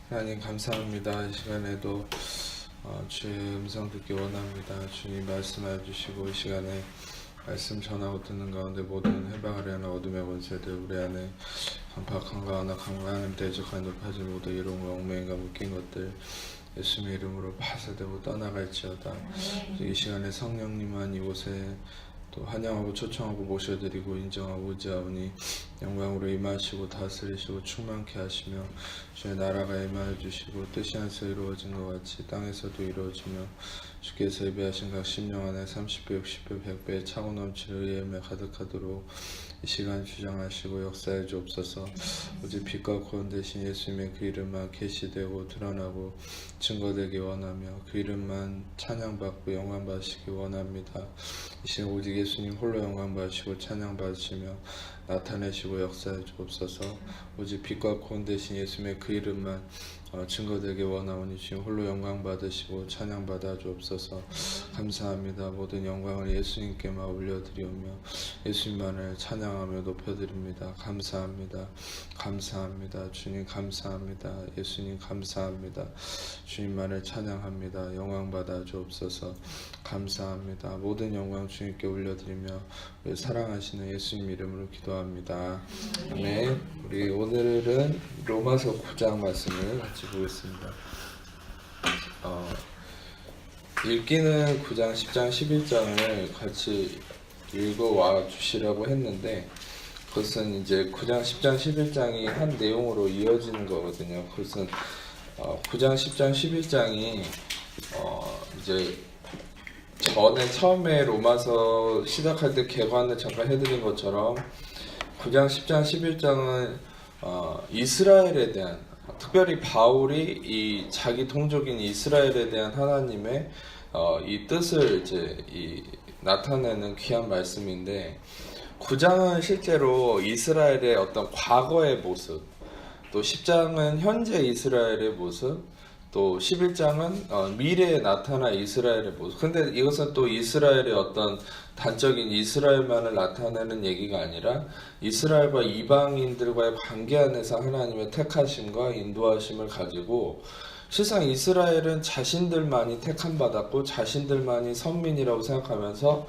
하나님 감사합니다. 이 시간에도 주의 음성 듣기 원합니다. 주님 말씀해 주시고 이 시간에 말씀 전하고 듣는 가운데 모든 해방하려는 어둠의 권세들 우리 안에 강팍한가 하나 강하나님 대적한 높아진 모두 이름과 얽매인가 묶인 것들 예수님의 이름으로 파쇄되고 떠나갈지어다. 이 시간에 성령님만 이곳에 또 환영하고 초청하고 모셔드리고 인정하고 의지하오니 영광으로 임하시고 다스리시고 충만케 하시며 주의 나라가 임하여 주시고 뜻이 안에서 이루어진 것 같이 땅에서도 이루어지며 주께서 예비하신 각 심령 안에 30배, 60배, 100배의 차고 넘치는 의에 가득하도록 이 시간 주장하시고 역사해 주옵소서. 오직 빛과 구원 되신 예수님의 그 이름만 계시되고 드러나고 증거되기 원하며 그 이름만 찬양받고 영광받으시기 원합니다. 이 시간 오직 예수님 홀로 영광받으시고 찬양받으시며 나타내시고 역사해 주옵소서. 오직 빛과 구원 되신 예수님의 그 이름만 증거되기 원하오니 주님 홀로 영광 받으시고 찬양 받아 주옵소서. 감사합니다. 모든 영광을 예수님께만 올려드리오며 예수님만을 찬양하며 높여드립니다. 감사합니다. 감사합니다. 주님 감사합니다. 예수님 감사합니다. 주님만을 찬양합니다. 영광 받아 주옵소서. 감사합니다. 모든 영광 주님께 올려드리며 우리 사랑하시는 예수님 이름으로 기도합니다. 아멘. 우리 오늘은 로마서 9장 말씀을 같이 보겠습니다. 읽기는 9장, 10장, 11장을 같이 읽어와 주시라고 했는데 그것은 이제 9장, 10장, 11장이 한 내용으로 이어지는 거거든요. 그것은 9장, 10장, 11장이 이제 전에 처음에 로마서 시작할 때 개관을 잠깐 해드린 것처럼 9장, 10장, 11장은 이스라엘에 대한 특별히 바울이 이 자기 동족인 이스라엘에 대한 하나님의 이 뜻을 이제 나타내는 귀한 말씀인데 9장은 실제로 이스라엘의 어떤 과거의 모습, 또 10장은 현재 이스라엘의 모습, 또 11장은 미래에 나타날 이스라엘의 모습. 근데 이것은 또 이스라엘의 어떤 단적인 이스라엘만을 나타내는 얘기가 아니라 이스라엘과 이방인들과의 관계 안에서 하나님의 택하심과 인도하심을 가지고 실상 이스라엘은 자신들만이 택함받았고 자신들만이 선민이라고 생각하면서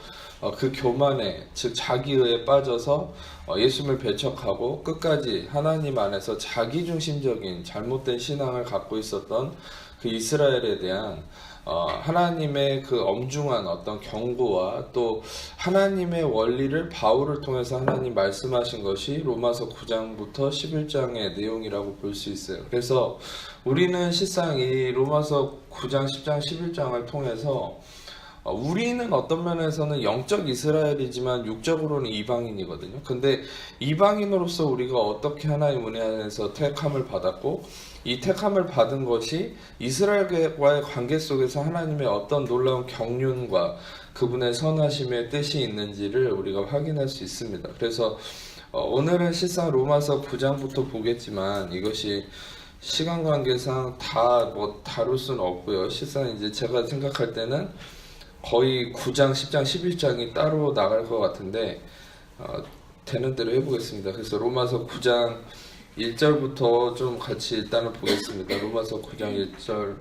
그 교만에 즉 자기의에 빠져서 예수님을 배척하고 끝까지 하나님 안에서 자기중심적인 잘못된 신앙을 갖고 있었던 그 이스라엘에 대한 하나님의 그 엄중한 어떤 경고와 또 하나님의 원리를 바울을 통해서 하나님 말씀하신 것이 로마서 9장부터 11장의 내용이라고 볼 수 있어요. 그래서 우리는 실상 이 로마서 9장, 10장, 11장을 통해서 우리는 어떤 면에서는 영적 이스라엘이지만 육적으로는 이방인이거든요. 근데 이방인으로서 우리가 어떻게 하나님 은혜 안에서 택함을 받았고 이 택함을 받은 것이 이스라엘과의 관계 속에서 하나님의 어떤 놀라운 경륜과 그분의 선하심의 뜻이 있는지를 우리가 확인할 수 있습니다. 그래서 오늘은 실상 로마서 9장부터 보겠지만 이것이 시간 관계상 다 다룰 수는 없고요. 실상 이제 제가 생각할 때는 거의 9장, 10장, 11장이 따로 나갈 것 같은데 되는 대로 해보겠습니다. 그래서 로마서 9장 1절부터 좀 같이 일단은 보겠습니다. 로마서 9장 1절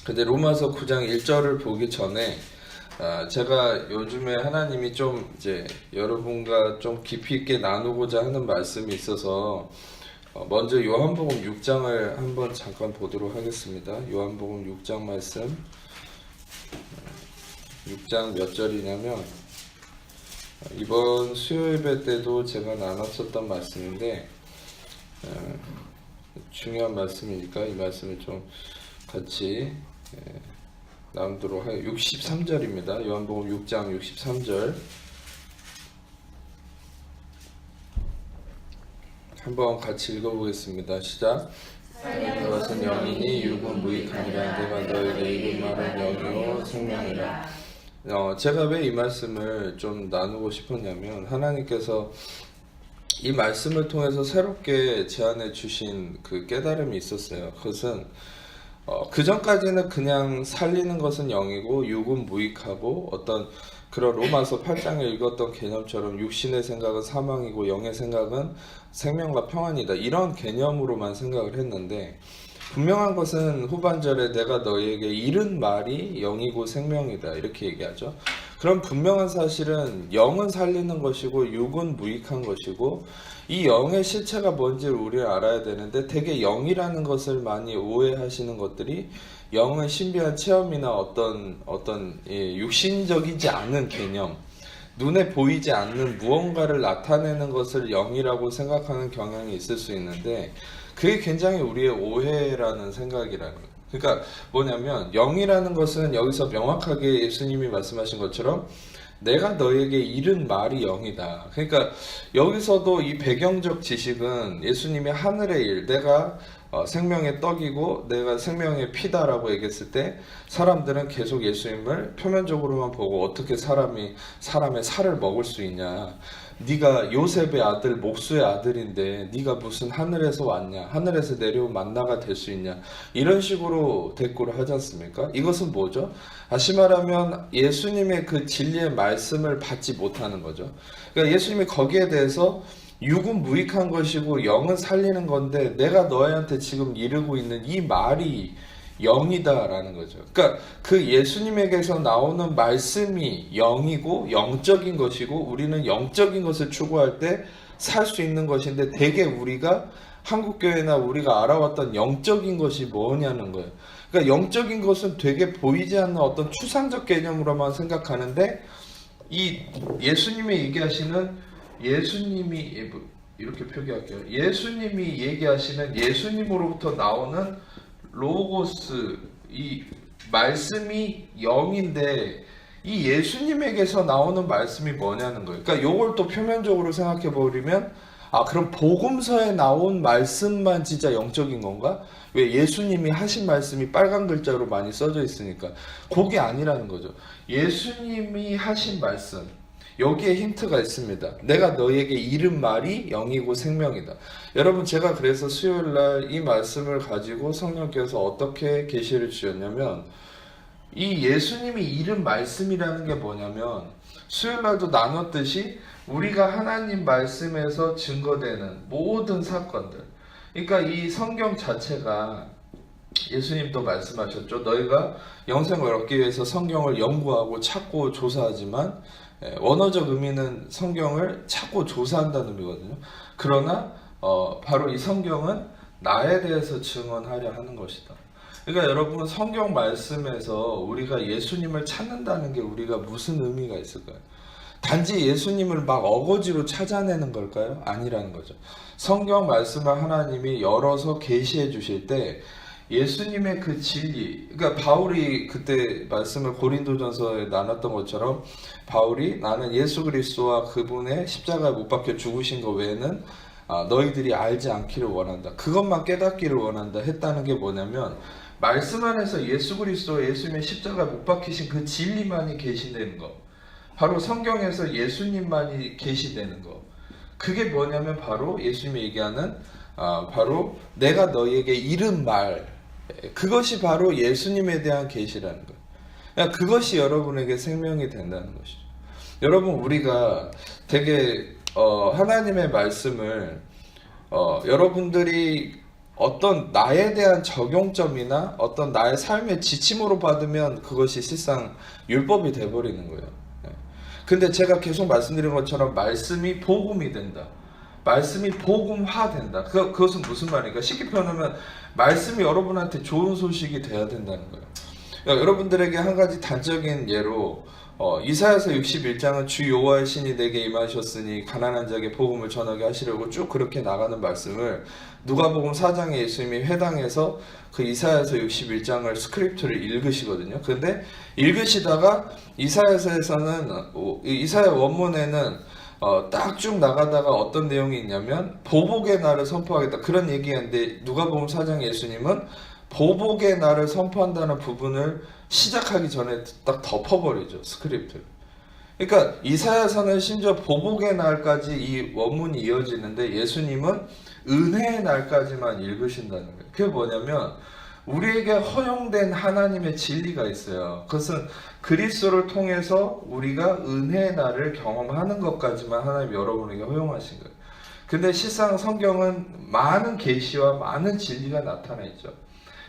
근데 로마서 9장 1절을 보기 전에 제가 요즘에 하나님이 좀 이제 여러분과 좀 깊이 있게 나누고자 하는 말씀이 있어서 먼저 요한복음 6장을 한번 잠깐 보도록 하겠습니다. 요한복음 6장 말씀 6장 몇 절이냐면 이번 수요예배 때도 제가 나눴었던 말씀인데 중요한 말씀이니까 이 말씀을 좀 같이 나누도록 하여 63절입니다. 요한복음 6장 63절 한번 같이 읽어보겠습니다. 시작. 너것은 영이니 육은 무익하니라. 내가 너에게 이른 말은 영이요 생명이라. 제가 왜 이 말씀을 좀 나누고 싶었냐면 하나님께서 이 말씀을 통해서 새롭게 제안해 주신 그 깨달음이 있었어요. 그것은 그 전까지는 그냥 살리는 것은 영이고 육은 무익하고 어떤 그런 로마서 8장에 읽었던 개념처럼 육신의 생각은 사망이고 영의 생각은 생명과 평안이다. 이런 개념으로만 생각을 했는데 분명한 것은 후반절에 내가 너희에게 이른 말이 영이고 생명이다. 이렇게 얘기하죠. 그럼 분명한 사실은 영은 살리는 것이고 육은 무익한 것이고 이 영의 실체가 뭔지를 우리는 알아야 되는데 되게 영이라는 것을 많이 오해하시는 것들이 영은 신비한 체험이나 어떤 육신적이지 않은 개념, 눈에 보이지 않는 무언가를 나타내는 것을 영이라고 생각하는 경향이 있을 수 있는데 그게 굉장히 우리의 오해라는 생각이라는 거예요. 그러니까 뭐냐면 영이라는 것은 여기서 명확하게 예수님이 말씀하신 것처럼 내가 너에게 이른 말이 영이다. 그러니까 여기서도 이 배경적 지식은 예수님이 하늘의 일, 내가 생명의 떡이고 내가 생명의 피다라고 얘기했을 때 사람들은 계속 예수님을 표면적으로만 보고 어떻게 사람의 살을 먹을 수 있냐, 네가 요셉의 아들 목수의 아들인데 네가 무슨 하늘에서 왔냐, 하늘에서 내려온 만나가 될 수 있냐, 이런 식으로 대꾸를 하지 않습니까? 이것은 뭐죠? 다시 말하면 예수님의 그 진리의 말씀을 받지 못하는 거죠. 그러니까 예수님이 거기에 대해서 육은 무익한 것이고 영은 살리는 건데 내가 너희한테 지금 이르고 있는 이 말이 영이다라는 거죠. 그러니까 그 예수님에게서 나오는 말씀이 영이고 영적인 것이고 우리는 영적인 것을 추구할 때 살 수 있는 것인데 대개 우리가 한국교회나 우리가 알아왔던 영적인 것이 뭐냐는 거예요. 그러니까 영적인 것은 되게 보이지 않는 어떤 추상적 개념으로만 생각하는데 이 예수님이 얘기하시는 예수님이 이렇게 표기할게요. 예수님이 얘기하시는 예수님으로부터 나오는 로고스, 이 말씀이 영인데 이 예수님에게서 나오는 말씀이 뭐냐는 거예요. 그러니까 요걸 또 표면적으로 생각해 버리면 그럼 복음서에 나온 말씀만 진짜 영적인 건가? 왜 예수님이 하신 말씀이 빨간 글자로 많이 써져 있으니까 그게 아니라는 거죠. 예수님이 하신 말씀, 여기에 힌트가 있습니다. 내가 너희에게 이른 말이 영이고 생명이다. 여러분, 제가 그래서 수요일날 이 말씀을 가지고 성령께서 어떻게 계시를 주셨냐면 이 예수님이 이른 말씀이라는 게 뭐냐면 수요일날도 나눴듯이 우리가 하나님 말씀에서 증거되는 모든 사건들, 그러니까 이 성경 자체가 예수님도 말씀하셨죠. 너희가 영생을 얻기 위해서 성경을 연구하고 찾고 조사하지만 원어적 의미는 성경을 찾고 조사한다는 의미거든요. 그러나 바로 이 성경은 나에 대해서 증언하려 하는 것이다. 그러니까 여러분, 성경 말씀에서 우리가 예수님을 찾는다는 게 우리가 무슨 의미가 있을까요? 단지 예수님을 막 어거지로 찾아내는 걸까요? 아니라는 거죠. 성경 말씀을 하나님이 열어서 계시해 주실 때 예수님의 그 진리, 그러니까 바울이 그때 말씀을 고린도전서에 나눴던 것처럼 바울이 나는 예수 그리스도와 그분의 십자가에 못 박혀 죽으신 것 외에는 너희들이 알지 않기를 원한다, 그것만 깨닫기를 원한다 했다는 게 뭐냐면 말씀 안에서 예수 그리스도, 예수님의 십자가에 못 박히신 그 진리만이 계시되는 것, 바로 성경에서 예수님만이 계시되는 것, 그게 뭐냐면 바로 예수님이 얘기하는 바로 내가 너희에게 이른 말, 그것이 바로 예수님에 대한 계시라는 거예요. 그러니까 그것이 여러분에게 생명이 된다는 것이죠. 여러분, 우리가 되게 하나님의 말씀을 여러분들이 어떤 나에 대한 적용점이나 어떤 나의 삶의 지침으로 받으면 그것이 실상 율법이 돼버리는 거예요. 근데 제가 계속 말씀드린 것처럼 말씀이 복음이 된다, 말씀이 복음화된다. 그것은 무슨 말입니까? 쉽게 표현하면 말씀이 여러분한테 좋은 소식이 돼야 된다는 거예요. 여러분들에게 한 가지 단적인 예로 이사야서 61장은 주 여호와의 신이 내게 임하셨으니 가난한 자에게 복음을 전하게 하시려고 쭉 그렇게 나가는 말씀을 누가복음 4장에 예수님이 회당에서 그 이사야서 61장을 스크립트를 읽으시거든요. 그런데 읽으시다가 이사야서에서는 이사야 원문에는 딱 쭉 나가다가 어떤 내용이 있냐면 보복의 날을 선포하겠다, 그런 얘기였는데 누가복음 4장 예수님은 보복의 날을 선포한다는 부분을 시작하기 전에 딱 덮어버리죠, 스크립트를. 그러니까 이사야서는 심지어 보복의 날까지 이 원문이 이어지는데 예수님은 은혜의 날까지만 읽으신다는 거예요. 그게 뭐냐면 우리에게 허용된 하나님의 진리가 있어요. 그것은 그리스도를 통해서 우리가 은혜의 날을 경험하는 것까지만 하나님 여러분에게 허용하신 거예요. 근데 실상 성경은 많은 계시와 많은 진리가 나타나 있죠.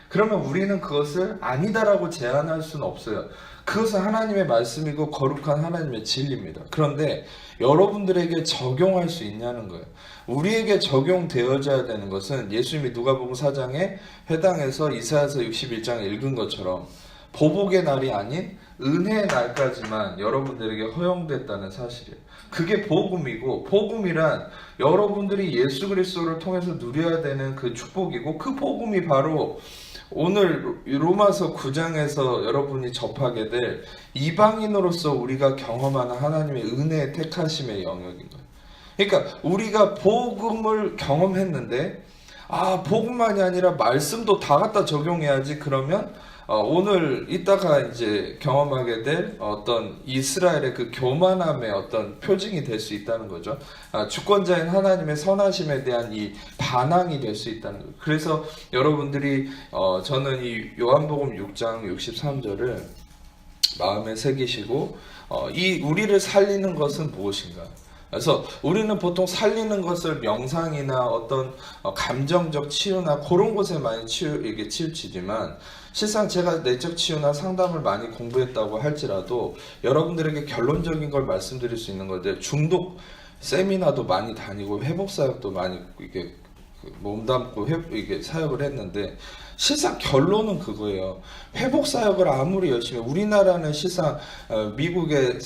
그러면 우리는 그것을 아니다라고 제안할 수는 없어요. 그것은 하나님의 말씀이고 거룩한 하나님의 진리입니다. 그런데 여러분들에게 적용할 수 있냐는 거예요. 우리에게 적용되어져야 되는 것은 예수님이 누가복음 4장에 해당해서 이사야서 61장을 읽은 것처럼 보복의 날이 아닌 은혜의 날까지만 여러분들에게 허용됐다는 사실이에요. 그게 복음이고, 복음이란 여러분들이 예수 그리스도를 통해서 누려야 되는 그 축복이고, 그 복음이 바로 오늘 로마서 9장에서 여러분이 접하게 될 이방인으로서 우리가 경험하는 하나님의 은혜의 택하심의 영역인 거예요. 그러니까 우리가 복음을 경험했는데 복음만이 아니라 말씀도 다 갖다 적용해야지. 그러면 오늘 이따가 이제 경험하게 될 어떤 이스라엘의 그 교만함의 어떤 표징이 될 수 있다는 거죠. 주권자인 하나님의 선하심에 대한 이 반항이 될 수 있다는 거예요. 그래서 여러분들이 저는 이 요한복음 6장 63절을 마음에 새기시고 이 우리를 살리는 것은 무엇인가? 그래서 우리는 보통 살리는 것을 명상이나 어떤 감정적 치유나 그런 곳에 많이 치우치지만, 실상 제가 내적 치유나 상담을 많이 공부했다고 할지라도 여러분들에게 결론적인 걸 말씀드릴 수 있는 건데, 중독 세미나도 많이 다니고 회복 사역도 많이 이게 몸담고 이게 사역을 했는데, 실상 결론은 그거예요. 회복 사역을 아무리 열심히, 우리나라는 실상 미국의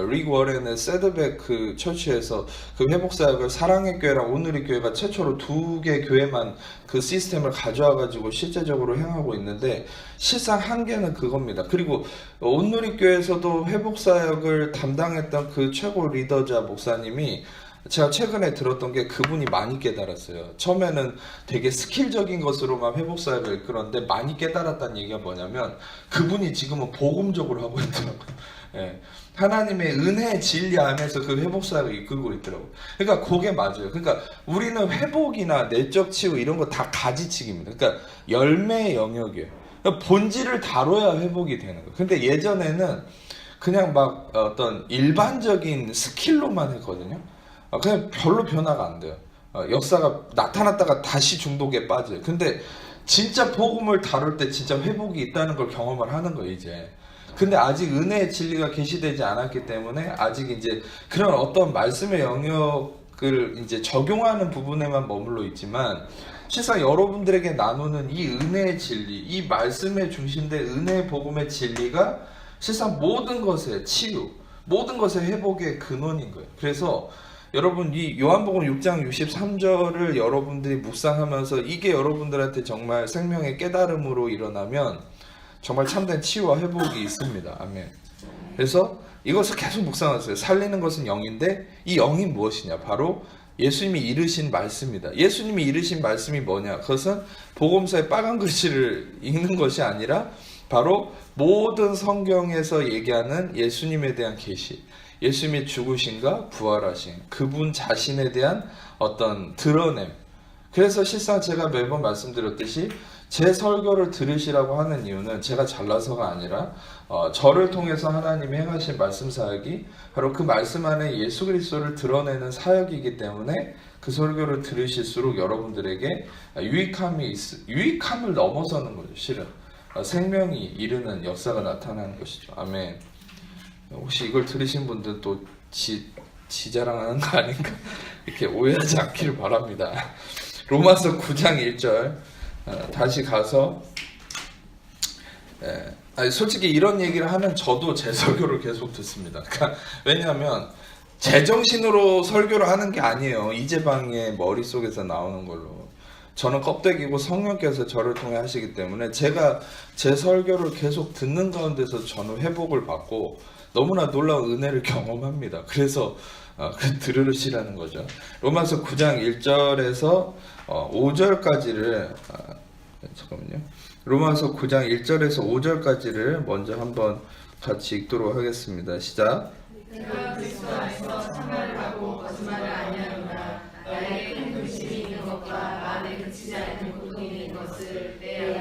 릭 워렌의 새드백 그 처치에서 그 회복 사역을 사랑의 교회랑 온누리 교회가 최초로 2개 교회만 그 시스템을 가져와 가지고 실제적으로 행하고 있는데, 실상 한계는 그겁니다. 그리고 온누리 교회에서도 회복 사역을 담당했던 그 최고 리더자 목사님이, 제가 최근에 들었던 게 그분이 많이 깨달았어요. 처음에는 되게 스킬적인 것으로만 회복사역을 이끌었는데 많이 깨달았다는 얘기가 뭐냐면, 그분이 지금은 복음적으로 하고 있더라고요. 예. 하나님의 은혜의 진리 안에서 그 회복사역을 이끌고 있더라고요. 그러니까 그게 맞아요. 그러니까 우리는 회복이나 내적 치유 이런 거 다 가지치기입니다. 그러니까 열매의 영역이에요. 그러니까 본질을 다뤄야 회복이 되는 거예요. 근데 예전에는 그냥 막 어떤 일반적인 스킬로만 했거든요. 그냥 별로 변화가 안 돼요. 역사가 나타났다가 다시 중독에 빠져요. 근데 진짜 복음을 다룰 때 진짜 회복이 있다는 걸 경험을 하는 거예요, 이제. 근데 아직 은혜의 진리가 계시되지 않았기 때문에 아직 이제 그런 어떤 말씀의 영역을 이제 적용하는 부분에만 머물러 있지만, 실상 여러분들에게 나누는 이 은혜의 진리, 이 말씀에 중심된 은혜의 복음의 진리가 실상 모든 것의 치유, 모든 것의 회복의 근원인 거예요. 그래서 여러분, 이 요한복음 6장 63절을 여러분들이 묵상하면서 이게 여러분들한테 정말 생명의 깨달음으로 일어나면 정말 참된 치유와 회복이 있습니다. 아멘. 그래서 이것을 계속 묵상하세요. 살리는 것은 영인데 이 영이 무엇이냐? 바로 예수님이 이르신 말씀이다. 예수님이 이르신 말씀이 뭐냐? 그것은 복음서의 빨간 글씨를 읽는 것이 아니라 바로 모든 성경에서 얘기하는 예수님에 대한 계시, 예수님이 죽으신가 부활하신 그분 자신에 대한 어떤 드러냄. 그래서 실상 제가 매번 말씀드렸듯이 제 설교를 들으시라고 하는 이유는 제가 잘나서가 아니라 저를 통해서 하나님이 행하신 말씀 사역이 바로 그 말씀 안에 예수 그리스도를 드러내는 사역이기 때문에 그 설교를 들으실수록 여러분들에게 유익함을 넘어서는 거죠. 실은 생명이 이르는 역사가 나타나는 것이죠. 아멘. 혹시 이걸 들으신 분들 또 지자랑하는 거 아닌가 이렇게 오해하지 않기를 바랍니다. 로마서 9장 1절 다시 가서 솔직히 이런 얘기를 하면 저도 제 설교를 계속 듣습니다. 그러니까 왜냐하면 제정신으로 설교를 하는 게 아니에요. 이재방의 머릿속에서 나오는 걸로. 저는 껍데기고 성령께서 저를 통해 하시기 때문에 제가 제 설교를 계속 듣는 가운데서 저는 회복을 받고 너무나 놀라운 은혜를 경험합니다. 그래서 들으시라는 거죠. 로마서 9장 1절에서 5절까지를 잠깐만요. 로마서 9장 1절에서 5절까지를 먼저 한번 같이 읽도록 하겠습니다. 시작. 내가 그리스도 안에서 참말을 하고 거짓말을 아니하노라. 나의 큰 근심이 있는 것과 마음에 그치지 않는 고통이 있는 것을 내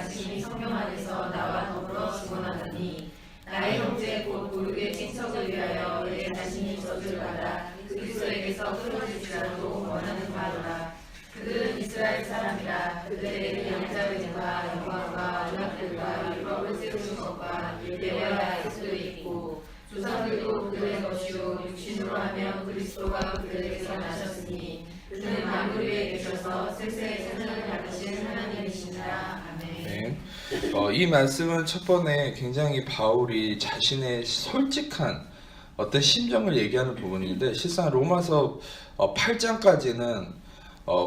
아니라 그들의 영장들과 영광과 언약들과 율법을 세우신 것과 예배와 약속도 있고 조상들도 그들의 것이요 육신으로 하면 그리스도가 그들에게서 나셨으니 그는 만물 위에 계셔서 세세의 생명을 받으신 하나님이시니라. 아멘. 네. 이 말씀은 첫 번에 굉장히 바울이 자신의 솔직한 어떤 심정을 얘기하는 부분인데 실상 로마서 8장까지는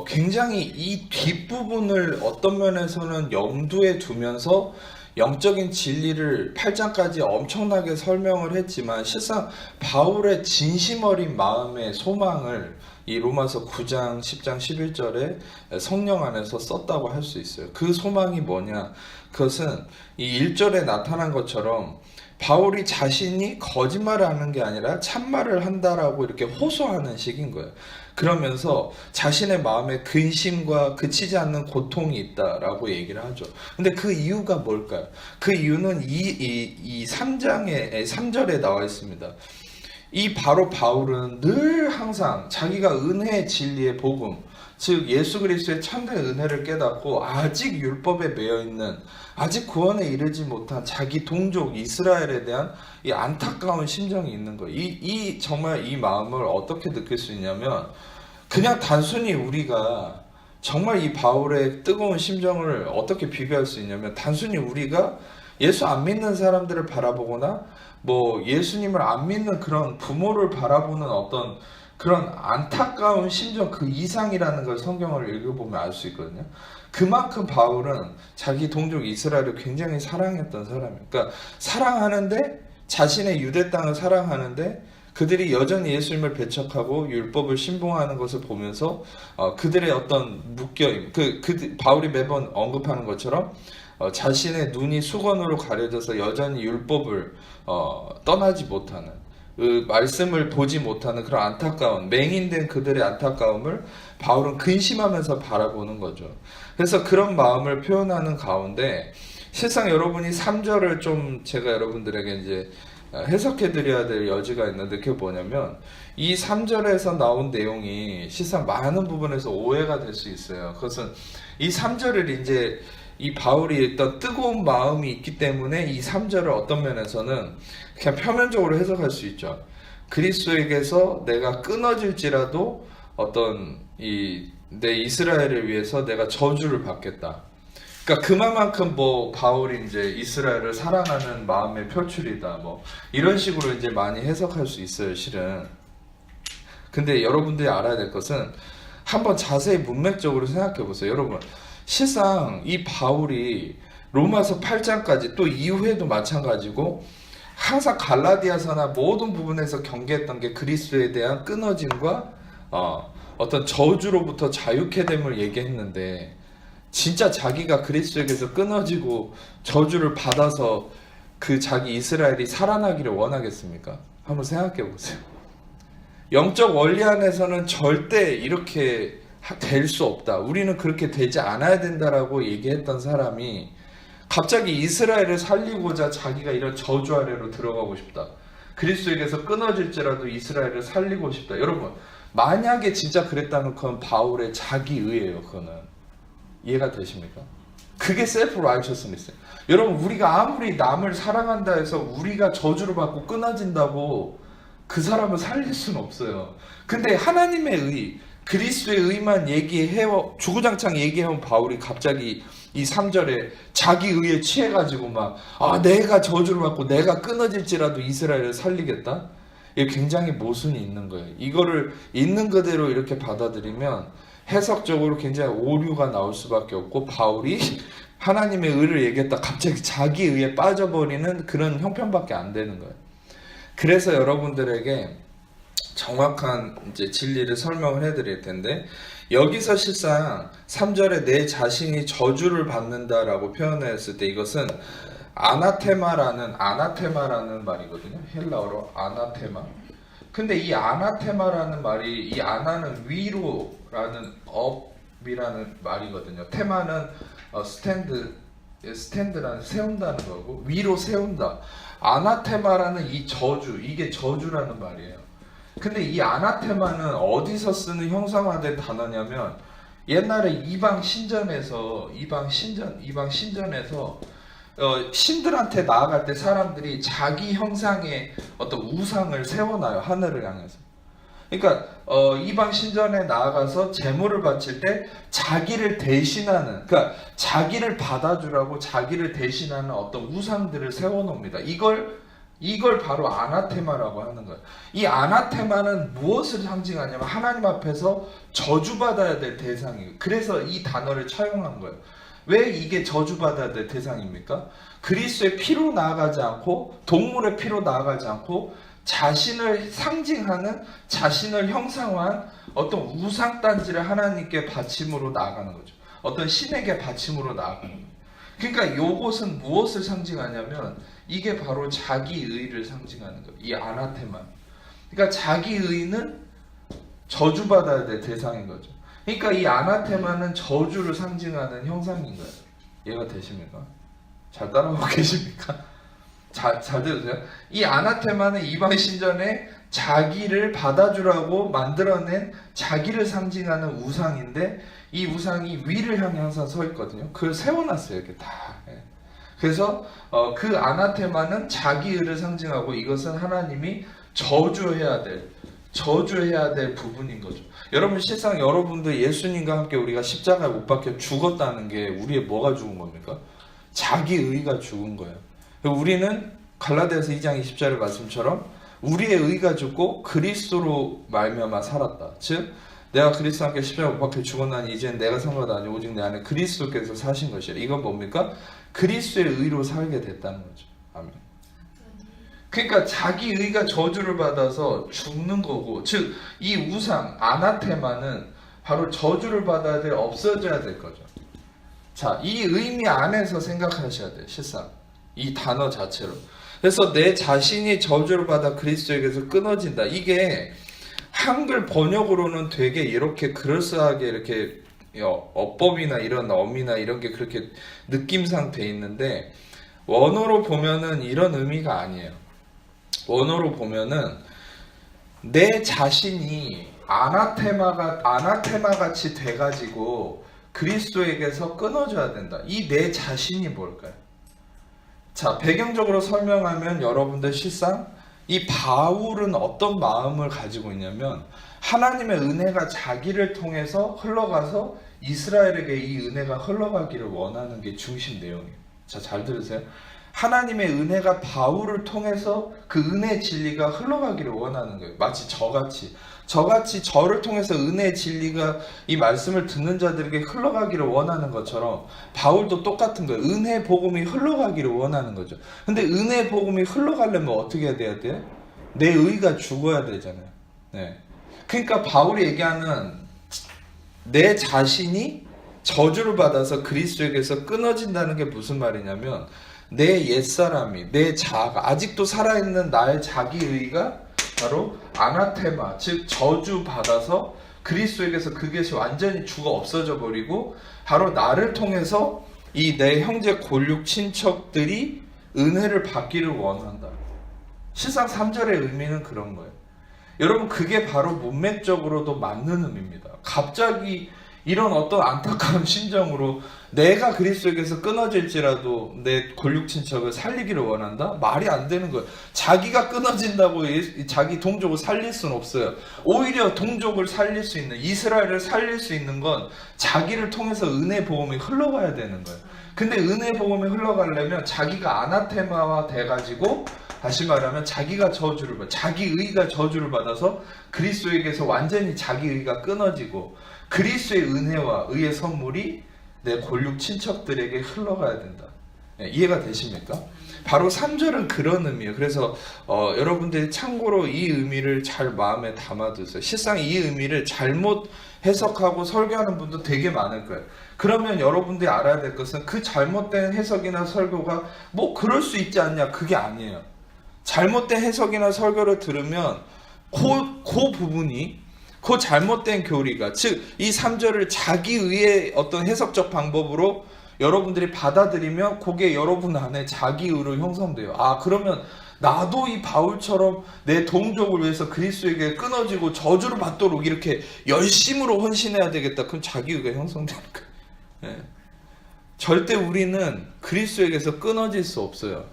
굉장히 이 뒷부분을 어떤 면에서는 염두에 두면서 영적인 진리를 8장까지 엄청나게 설명을 했지만 실상 바울의 진심 어린 마음의 소망을 이 로마서 9장, 10장, 11절에 성령 안에서 썼다고 할 수 있어요. 그 소망이 뭐냐? 그것은 이 1절에 나타난 것처럼 바울이 자신이 거짓말을 하는 게 아니라 참말을 한다라고 이렇게 호소하는 식인 거예요. 그러면서 자신의 마음에 근심과 그치지 않는 고통이 있다라고 얘기를 하죠. 근데 그 이유가 뭘까요? 그 이유는 이 3절에 나와 있습니다. 이 바로 바울은 늘 항상 자기가 은혜의 진리의 복음, 즉 예수 그리스도의 참된 은혜를 깨닫고 아직 율법에 매여 있는 아직 구원에 이르지 못한 자기 동족 이스라엘에 대한 이 안타까운 심정이 있는 거예요. 정말 이 마음을 어떻게 느낄 수 있냐면 그냥 단순히 우리가 정말 이 바울의 뜨거운 심정을 어떻게 비교할 수 있냐면 단순히 우리가 예수 안 믿는 사람들을 바라보거나 뭐 예수님을 안 믿는 그런 부모를 바라보는 어떤 그런 안타까운 심정 그 이상이라는 걸 성경을 읽어보면 알 수 있거든요. 그만큼 바울은 자기 동족 이스라엘을 굉장히 사랑했던 사람이에요. 그러니까 사랑하는데 자신의 유대 땅을 사랑하는데 그들이 여전히 예수님을 배척하고 율법을 신봉하는 것을 보면서 그들의 어떤 묶여임, 바울이 매번 언급하는 것처럼 자신의 눈이 수건으로 가려져서 여전히 율법을 떠나지 못하는 그 말씀을 보지 못하는 그런 안타까운 맹인된 그들의 안타까움을 바울은 근심하면서 바라보는 거죠. 그래서 그런 마음을 표현하는 가운데 실상 여러분이 3절을 좀 제가 여러분들에게 이제 해석해 드려야 될 여지가 있는데 그게 뭐냐면 이 3절에서 나온 내용이 실상 많은 부분에서 오해가 될 수 있어요. 그것은 이 3절을 이제 이 바울이 어떤 뜨거운 마음이 있기 때문에 이 3절을 어떤 면에서는 그냥 표면적으로 해석할 수 있죠. 그리스도에게서 내가 끊어질지라도 어떤 내 이스라엘을 위해서 내가 저주를 받겠다. 그러니까 그만큼 뭐 바울이 이제 이스라엘을 사랑하는 마음의 표출이다. 뭐 이런 식으로 이제 많이 해석할 수 있어요, 실은. 근데 여러분들이 알아야 될 것은 한번 자세히 문맥적으로 생각해 보세요. 여러분, 실상 이 바울이 로마서 8장까지 또 이후에도 마찬가지고 항상 갈라디아서나 모든 부분에서 경계했던 게 그리스도에 대한 끊어짐과 어떤 저주로부터 자유케 됨을 얘기했는데 진짜 자기가 그리스도에게서 끊어지고 저주를 받아서 그 자기 이스라엘이 살아나기를 원하겠습니까? 한번 생각해 보세요. 영적 원리 안에서는 절대 이렇게 될 수 없다. 우리는 그렇게 되지 않아야 된다라고 얘기했던 사람이 갑자기 이스라엘을 살리고자 자기가 이런 저주 아래로 들어가고 싶다. 그리스도에게서 끊어질지라도 이스라엘을 살리고 싶다. 여러분, 만약에 진짜 그랬다면 그건 바울의 자기의예요. 그거는 이해가 되십니까? 그게 셀프 라이처스니스예요. 여러분, 우리가 아무리 남을 사랑한다 해서 우리가 저주를 받고 끊어진다고 그 사람을 살릴 수는 없어요. 근데 하나님의 의, 그리스도의 의만 주구장창 얘기해온 바울이 갑자기 이 3절에 자기 의에 취해가지고 내가 저주를 받고 내가 끊어질지라도 이스라엘을 살리겠다? 이게 굉장히 모순이 있는 거예요. 이거를 있는 그대로 이렇게 받아들이면 해석적으로 굉장히 오류가 나올 수밖에 없고 바울이 하나님의 의를 얘기했다 갑자기 자기 의에 빠져버리는 그런 형편밖에 안 되는 거예요. 그래서 여러분들에게 정확한 이제 진리를 설명을 해드릴 텐데 여기서 실상 3절에 내 자신이 저주를 받는다라고 표현했을 때 이것은 아나테마라는 말이거든요. 헬라어로 아나테마. 근데 이 아나테마라는 말이 이 아나는 위로라는 업이라는 말이거든요. 테마는 스탠드라는 세운다는 거고 위로 세운다. 아나테마라는 이 저주, 이게 저주라는 말이에요. 근데 이 아나테마는 어디서 쓰는 형상화된 단어냐면 옛날에 이방 신전에서 신들한테 나아갈 때 사람들이 자기 형상의 어떤 우상을 세워놔요. 하늘을 향해서. 그러니까 이방 신전에 나아가서 제물을 바칠 때 자기를 대신하는, 그러니까 자기를 받아주라고 자기를 대신하는 어떤 우상들을 세워놓습니다. 이걸 바로 아나테마라고 하는 거예요. 이 아나테마는 무엇을 상징하냐면 하나님 앞에서 저주받아야 될 대상이에요. 그래서 이 단어를 차용한 거예요. 왜 이게 저주받아야 될 대상입니까? 그리스도의 피로 나아가지 않고 동물의 피로 나아가지 않고 자신을 상징하는, 자신을 형상화한 어떤 우상단지를 하나님께 바침으로 나아가는 거죠. 어떤 신에게 바침으로 나아가는 거예요. 그러니까 요것은 무엇을 상징하냐면 이게 바로 자기의를 상징하는 거예요. 이 아나테마. 그러니까 자기의는 저주받아야 될 대상인 거죠. 그러니까 이 아나테마는 저주를 상징하는 형상인 거예요. 이해가 되십니까? 잘 따라오고 계십니까? 잘 들으세요? 이 아나테마는 이방 신전에 자기를 받아주라고 만들어낸 자기를 상징하는 우상인데 이 우상이 위를 향해 항상 서 있거든요. 그걸 세워놨어요. 이렇게 다. 그래서 그 아나테마는 자기의를 상징하고 이것은 하나님이 저주해야 될 부분인 거죠. 여러분, 실상 여러분들 예수님과 함께 우리가 십자가에 못 박혀 죽었다는 게 우리의 뭐가 죽은 겁니까? 자기의가 죽은 거예요. 우리는 갈라디아서 2장 20절의 말씀처럼 우리의 의가 죽고 그리스도로 말미암아 살았다. 즉 내가 그리스도와 함께 십자가에 못 박혀 죽었나니 이제는 내가 산 것도 아니고 오직 내 안에 그리스도께서 사신 것이라. 이건 뭡니까? 그리스도의 의로 살게 됐다는 거죠. 아멘. 그러니까 자기 의가 저주를 받아서 죽는 거고, 즉 이 우상 아나테마는 바로 저주를 받아야 될, 없어져야 될 거죠. 자, 이 의미 안에서 생각하셔야 돼요. 실상 이 단어 자체로. 그래서 내 자신이 저주를 받아 그리스도에게서 끊어진다. 이게 한글 번역으로는 되게 이렇게 그럴싸하게 이렇게 어법이나 이런 어미나 이런 게 그렇게 느낌상 돼 있는데 원어로 보면은 이런 의미가 아니에요. 원어로 보면은 내 자신이 아나테마 같이 돼가지고 그리스도에게서 끊어져야 된다. 이 내 자신이 뭘까요? 자, 배경적으로 설명하면 여러분들 실상 이 바울은 어떤 마음을 가지고 있냐면 하나님의 은혜가 자기를 통해서 흘러가서 이스라엘에게 이 은혜가 흘러가기를 원하는 게 중심 내용이에요. 자, 잘 들으세요. 하나님의 은혜가 바울을 통해서 그 은혜의 진리가 흘러가기를 원하는 거예요. 마치 저같이 저를 통해서 은혜의 진리가 이 말씀을 듣는 자들에게 흘러가기를 원하는 것처럼 바울도 똑같은 거예요. 은혜의 복음이 흘러가기를 원하는 거죠. 근데 은혜의 복음이 흘러가려면 어떻게 해야 돼요? 내 의가 죽어야 되잖아요. 네. 그러니까 바울이 얘기하는 내 자신이 저주를 받아서 그리스도에게서 끊어진다는 게 무슨 말이냐면 내 옛사람이, 내 자아가, 아직도 살아있는 나의 자기의가 바로 아나테마, 즉 저주받아서 그리스도에게서 그것이 완전히 죽어 없어져 버리고 바로 나를 통해서 이 내 형제 골육 친척들이 은혜를 받기를 원한다. 실상 3절의 의미는 그런 거예요. 여러분, 그게 바로 문맥적으로도 맞는 의미입니다. 갑자기 이런 어떤 안타까운 심정으로 내가 그리스도에게서 끊어질지라도 내 골육 친척을 살리기를 원한다? 말이 안 되는 거예요. 자기가 끊어진다고 자기 동족을 살릴 수는 없어요. 오히려 동족을 살릴 수 있는, 이스라엘을 살릴 수 있는 건 자기를 통해서 은혜 복음이 흘러가야 되는 거예요. 근데 은혜 복음이 흘러가려면 자기가 아나테마화 돼가지고, 다시 말하면 자기가 저주를 받아, 자기 의가 저주를 받아서 그리스도에게서 완전히 자기 의가 끊어지고 그리스도의 은혜와 의의 선물이 내 골육 친척들에게 흘러가야 된다. 네, 이해가 되십니까? 바로 3절은 그런 의미예요. 그래서 여러분들이 참고로 이 의미를 잘 마음에 담아두세요. 실상 이 의미를 잘못 해석하고 설교하는 분도 되게 많을 거예요. 그러면 여러분들이 알아야 될 것은 그 잘못된 해석이나 설교가 뭐 그럴 수 있지 않냐, 그게 아니에요. 잘못된 해석이나 설교를 들으면 그 부분이, 그 잘못된 교리가, 즉 이 3절을 자기의의 어떤 해석적 방법으로 여러분들이 받아들이면 그게 여러분 안에 자기의로 형성돼요. 아, 그러면 나도 이 바울처럼 내 동족을 위해서 그리스도에게 끊어지고 저주를 받도록 이렇게 열심으로 헌신해야 되겠다. 그럼 자기의가 형성되는 거예요. 예. 절대 우리는 그리스도에게서 끊어질 수 없어요.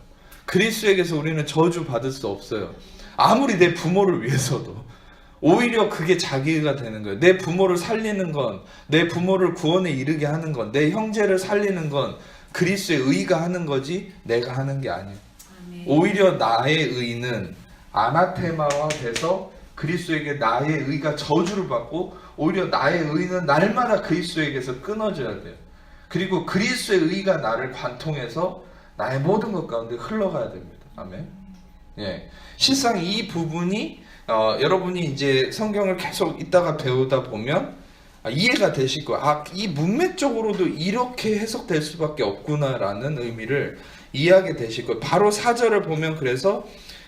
그리스도에게서 우리는 저주 받을 수 없어요. 아무리 내 부모를 위해서도. 오히려 그게 자기의가 되는 거예요. 내 부모를 살리는 건, 내 부모를 구원에 이르게 하는 건, 내 형제를 살리는 건 그리스도의 의가 하는 거지 내가 하는 게 아니에요. 오히려 나의 의는 아나테마화 돼서 그리스도에게 나의 의가 저주를 받고 오히려 나의 의는 날마다 그리스도에게서 끊어져야 돼요. 그리고 그리스도의 의가 나를 관통해서 나의 모든 것 가운데 흘러가야 됩니다. 아멘. 예. 실상 이 부분이 여러분이 이제 성경을 계속 있다가 배우다 보면 이해가 되실 거예요. 이 문맥적으로도 이렇게 해석될 수밖에 없구나라는 의미를 이해하게 되실 거예요. 바로 4절을 보면 그래서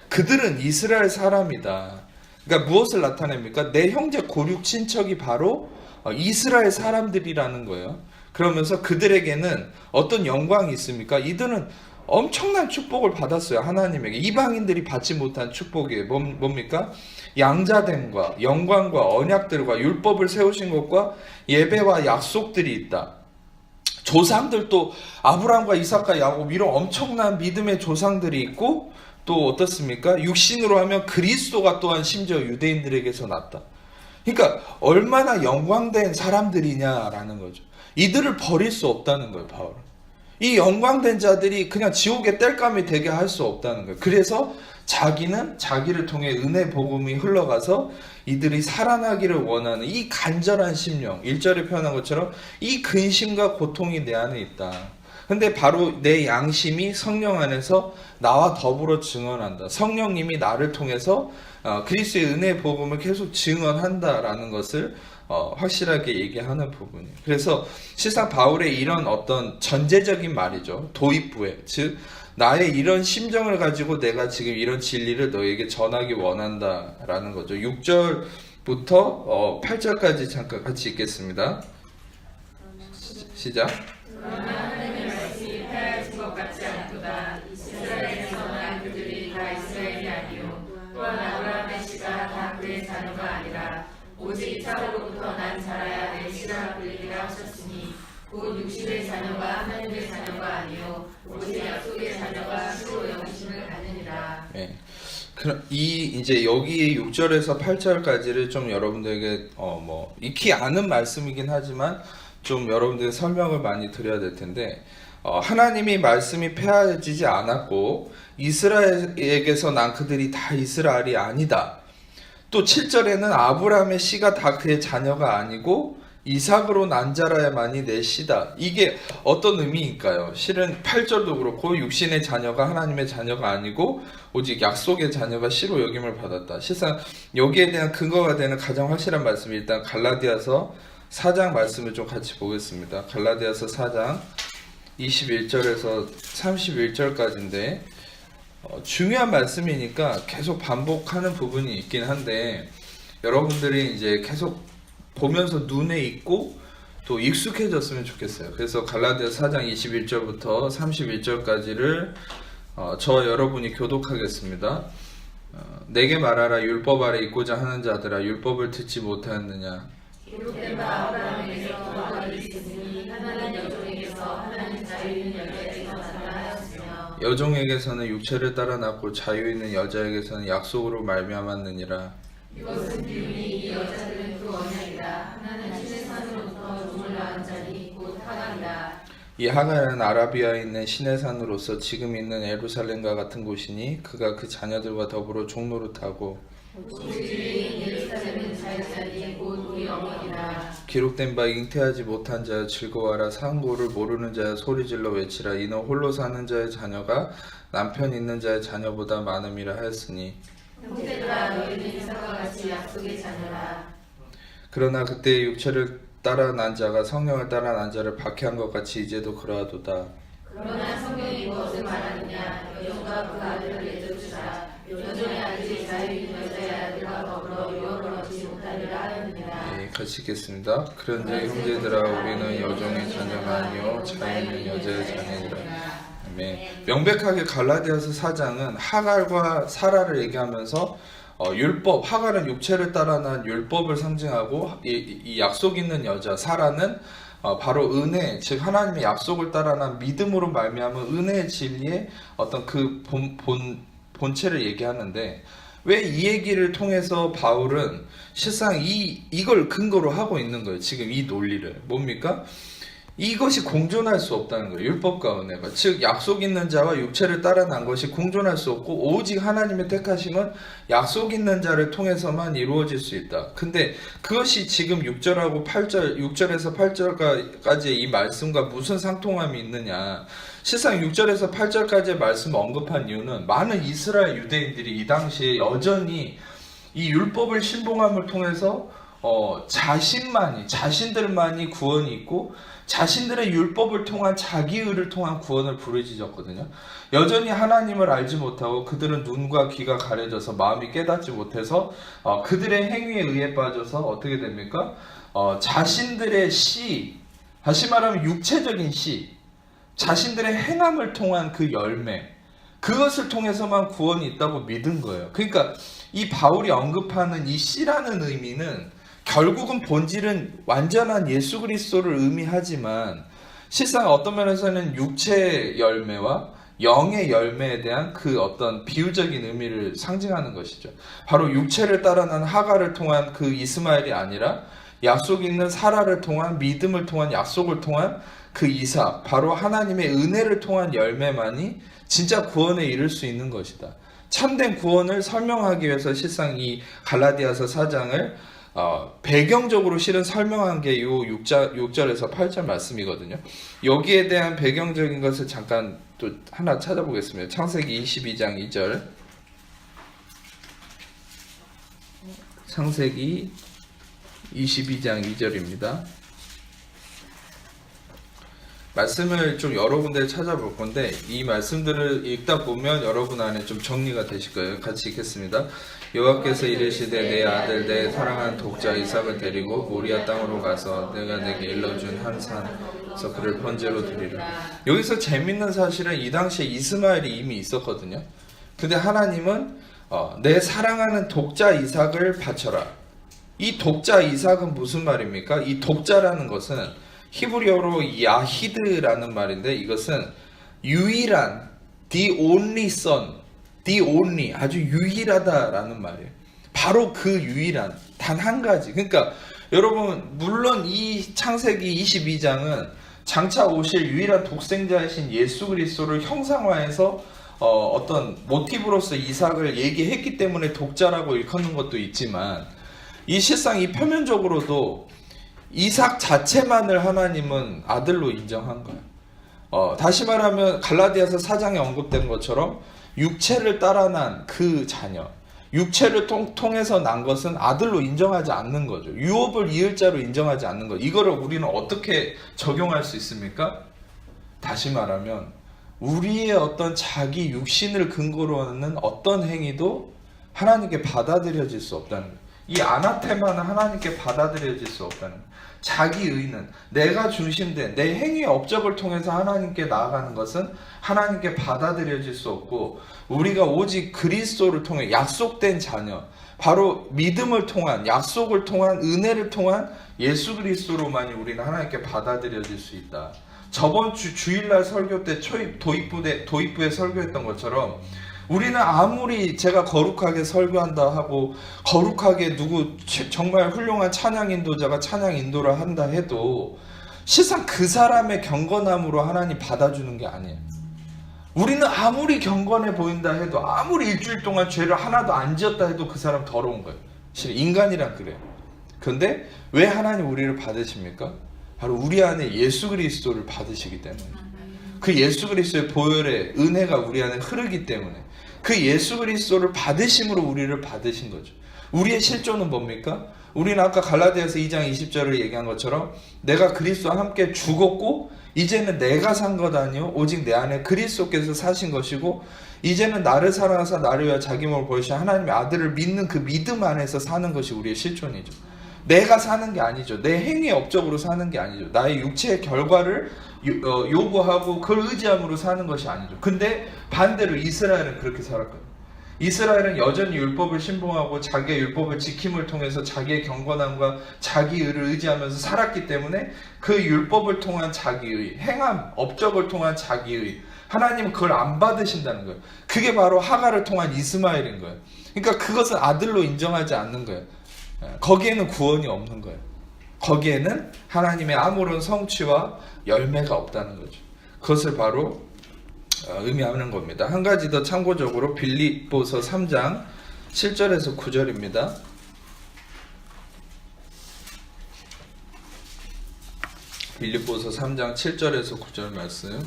그들은 이스라엘 사람이다. 그러니까 무엇을 나타냅니까? 내 형제 고륙 친척이 바로 이스라엘 사람들이라는 거예요. 그러면서 그들에게는 어떤 영광이 있습니까? 이들은 엄청난 축복을 받았어요. 하나님에게. 이방인들이 받지 못한 축복이에요. 뭡니까? 양자됨과 영광과 언약들과 율법을 세우신 것과 예배와 약속들이 있다. 조상들도 아브라함과 이삭과 야곱 이런 엄청난 믿음의 조상들이 있고 또 어떻습니까? 육신으로 하면 그리스도가 또한 심지어 유대인들에게서 났다. 그러니까 얼마나 영광된 사람들이냐라는 거죠. 이들을 버릴 수 없다는 거예요. 바울은. 이 영광된 자들이 그냥 지옥의 땔감이 되게 할 수 없다는 거예요. 그래서 자기는 자기를 통해 은혜 복음이 흘러가서 이들이 살아나기를 원하는 이 간절한 심령, 1절에 표현한 것처럼 이 근심과 고통이 내 안에 있다. 근데 바로 내 양심이 성령 안에서 나와 더불어 증언한다. 성령님이 나를 통해서 그리스도의 은혜 복음을 계속 증언한다라는 것을 확실하게 얘기하는 부분이에요. 그래서 실상 바울의 이런 어떤 전제적인 말이죠. 도입부에, 즉 나의 이런 심정을 가지고 내가 지금 이런 진리를 너에게 전하기 원한다라는 거죠. 6절부터 8절까지 잠깐 같이 읽겠습니다. 시작. 그러나 하나님의 말씀이 폐하여진 것 같지 않도다. 이스라엘에서는 그들이 다 이스라엘이 아니요 또한 아브라함의 씨가 다 그의 자녀가 아니라 오직 이삭으로부터 난 자라야 내 씨라 불리리라 하셨으니 곧 육신의 자녀가 하나님의 자녀가 아니요 오직 약속의 자녀가 주로 영심을 받느니라. 네. 이제 여기 6절에서 8절까지를 좀 여러분들에게 익히 아는 말씀이긴 하지만 좀 여러분들에게 설명을 많이 드려야 될 텐데 하나님이 말씀이 폐하여지지 않았고 이스라엘에게서 난 그들이 다 이스라엘이 아니다. 또 7절에는 아브라함의 씨가 다 그의 자녀가 아니고 이삭으로 난 자라야만이 내 씨다. 이게 어떤 의미일까요? 실은 8절도 그렇고 육신의 자녀가 하나님의 자녀가 아니고 오직 약속의 자녀가 씨로 여김을 받았다. 실상 여기에 대한 근거가 되는 가장 확실한 말씀이 일단 갈라디아서 4장 말씀을 좀 같이 보겠습니다. 갈라디아서 4장 21절에서 31절까지인데 중요한 말씀이니까 계속 반복하는 부분이 있긴 한데 여러분들이 이제 계속 보면서 눈에 익고 또 익숙해졌으면 좋겠어요. 그래서 갈라디아서 4장 21절부터 31절까지를 저 여러분이 교독하겠습니다. 내게 말하라. 율법 아래 있고자 하는 자들아 율법을 듣지 못하였느냐. 기록된 바 아브라함에게서 아들이 있으니 하나는 여종에게서 하나는 자유 있는 여자에게서 나타나였으며 여종에게서는 육체를 따라 낳고 자유 있는 여자에게서는 약속으로 말미암았느니라. 이것은 비유니 이 여자들은 그 언약이라. 하나는 신의 산으로부터 종을 낳은 자니 곧 하갈이라. 이 하갈은 아라비아에 있는 신의 산으로서 지금 있는 예루살렘과 같은 곳이니 그가 그 자녀들과 더불어 종노릇하고 우리들이 예루살렘은 자유자니 곧 우리 어머니라. 기록된 바 잉태하지 못한 자여 즐거워하라. 상고를 모르는 자여 소리질러 외치라. 이는 홀로 사는 자의 자녀가 남편 있는 자의 자녀보다 많음이라 하였으니 형제들아 너희는 이삭과 같이 약속의 자녀라. 그러나 그때 육체를 따라 난 자가 성령을 따라 난 자를 박해한 것 같이 이제도 그러하도다. 그러나 성경이 무엇을 말하느냐. 여종과 그 아들을 내쫓으라. 여종의 아들이 자유 있는 여자의 아들과 더불어 유업을 얻지 못하리라 하였느니라. 네, 같이 읽겠습니다. 그런데 형제들아 우리는 여종의 자녀가 아니요 자유 있는 여자의 자녀니라. 네. 명백하게 갈라디아서 4장은 하갈과 사라를 얘기하면서 율법, 하갈은 육체를 따라 난 율법을 상징하고 이 약속 있는 여자 사라는 바로 은혜, 즉 하나님의 약속을 따라 난 믿음으로 말미암은 은혜의 진리의 어떤 그 본체를 얘기하는데, 왜 이 얘기를 통해서 바울은 실상 이걸 근거로 하고 있는 거예요. 지금 이 논리를. 뭡니까? 이것이 공존할 수 없다는 거예요. 율법과 은혜가. 즉 약속 있는 자와 육체를 따라 난 것이 공존할 수 없고 오직 하나님의 택하심은 약속 있는 자를 통해서만 이루어질 수 있다. 근데 그것이 지금 6절하고 8절, 6절에서 8절까지의 이 말씀과 무슨 상통함이 있느냐. 실상 6절에서 8절까지의 말씀을 언급한 이유는 많은 이스라엘 유대인들이 이 당시에 여전히 이 율법을 신봉함을 통해서 자신들만이 구원이 있고 자신들의 율법을 통한 자기 의를 통한 구원을 부르짖었거든요. 여전히 하나님을 알지 못하고 그들은 눈과 귀가 가려져서 마음이 깨닫지 못해서 그들의 행위에 의해 빠져서 어떻게 됩니까? 자신들의 다시 말하면 육체적인 자신들의 행함을 통한 그 열매, 그것을 통해서만 구원이 있다고 믿은 거예요. 그러니까 이 바울이 언급하는 이 씨라는 의미는 결국은 본질은 완전한 예수 그리스도를 의미하지만 실상 어떤 면에서는 육체의 열매와 영의 열매에 대한 그 어떤 비유적인 의미를 상징하는 것이죠. 바로 육체를 따라 난 하갈을 통한 그 이스마엘이 아니라 약속 있는 사라를 통한 믿음을 통한 약속을 통한 그 이삭, 바로 하나님의 은혜를 통한 열매만이 진짜 구원에 이를 수 있는 것이다. 참된 구원을 설명하기 위해서 실상 이 갈라디아서 4장을 배경적으로 실은 설명한 게 이 6절에서 8절 말씀이거든요. 여기에 대한 배경적인 것을 잠깐 또 하나 찾아보겠습니다. 창세기 22장 2절. 창세기 22장 2절입니다. 말씀을 좀 여러 군데 찾아볼 건데 이 말씀들을 읽다 보면 여러분 안에 좀 정리가 되실 거예요. 같이 읽겠습니다. 여호와께서 이르시되 내 아들 내 사랑하는 독자 이삭을 데리고 모리아 땅으로 가서 내가 내게 일러준 한 산에서 그를 번제로 드리라. 여기서 재밌는 사실은 이 당시에 이스마엘이 이미 있었거든요. 근데 하나님은 내 사랑하는 독자 이삭을 바쳐라. 이 독자 이삭은 무슨 말입니까? 이 독자라는 것은 히브리어로 야히드라는 말인데 이것은 유일한, the only son, the only, 아주 유일하다라는 말이에요. 바로 그 유일한, 단 한 가지. 그러니까 여러분 물론 이 창세기 22장은 장차 오실 유일한 독생자이신 예수 그리스도를 형상화해서 어떤 모티브로서 이삭을 얘기했기 때문에 독자라고 일컫는 것도 있지만 이 실상 이 표면적으로도 이삭 자체만을 하나님은 아들로 인정한 거예요. 다시 말하면 갈라디아서 4장에 언급된 것처럼 육체를 따라 난 그 자녀, 육체를 통해서 난 것은 아들로 인정하지 않는 거죠. 유업을 이을 자로 인정하지 않는 거. 이거를 우리는 어떻게 적용할 수 있습니까? 다시 말하면 우리의 어떤 자기 육신을 근거로 하는 어떤 행위도 하나님께 받아들여질 수 없다는 거예요. 이 아나테마는 하나님께 받아들여질 수 없다는 거예요. 자기 의는, 내가 중심된 내 행위의 업적을 통해서 하나님께 나아가는 것은 하나님께 받아들여질 수 없고, 우리가 오직 그리스도를 통해 약속된 자녀, 바로 믿음을 통한, 약속을 통한, 은혜를 통한 예수 그리스도로만이 우리는 하나님께 받아들여질 수 있다. 저번 주일날 설교 때 도입부에 설교했던 것처럼 우리는 아무리 제가 거룩하게 설교한다 하고 거룩하게 정말 훌륭한 찬양 인도자가 찬양 인도를 한다 해도 실상 그 사람의 경건함으로 하나님 받아주는 게 아니에요. 우리는 아무리 경건해 보인다 해도, 아무리 일주일 동안 죄를 하나도 안 지었다 해도 그 사람 더러운 거예요. 실은 인간이란 그래요. 그런데 왜 하나님 우리를 받으십니까? 바로 우리 안에 예수 그리스도를 받으시기 때문에, 그 예수 그리스도의 보혈의 은혜가 우리 안에 흐르기 때문에, 그 예수 그리스도를 받으심으로 우리를 받으신 거죠. 우리의 실존은 뭡니까? 우리는 아까 갈라디아서 2장 20절을 얘기한 것처럼 내가 그리스도와 함께 죽었고 이제는 내가 산 것 아니요 오직 내 안에 그리스도께서 사신 것이고, 이제는 나를 사랑하사 나를 위하여 자기 몸을 버리신 하나님의 아들을 믿는 그 믿음 안에서 사는 것이 우리의 실존이죠. 내가 사는 게 아니죠. 내 행위의 업적으로 사는 게 아니죠. 나의 육체의 결과를 요구하고 그걸 의지함으로 사는 것이 아니죠. 근데 반대로 이스라엘은 그렇게 살았거든요. 이스라엘은 여전히 율법을 신봉하고 자기의 율법을 지킴을 통해서 자기의 경건함과 자기의를 의지하면서 살았기 때문에 그 율법을 통한 자기의, 행함, 업적을 통한 자기의, 하나님은 그걸 안 받으신다는 거예요. 그게 바로 하갈을 통한 이스마엘인 거예요. 그러니까 그것은 아들로 인정하지 않는 거예요. 거기에는 구원이 없는 거예요. 거기에는 하나님의 아무런 성취와 열매가 없다는 거죠. 그것을 바로 의미하는 겁니다. 한 가지 더 참고적으로 빌립보서 3장 7절에서 9절입니다. 빌립보서 3장 7절에서 9절 말씀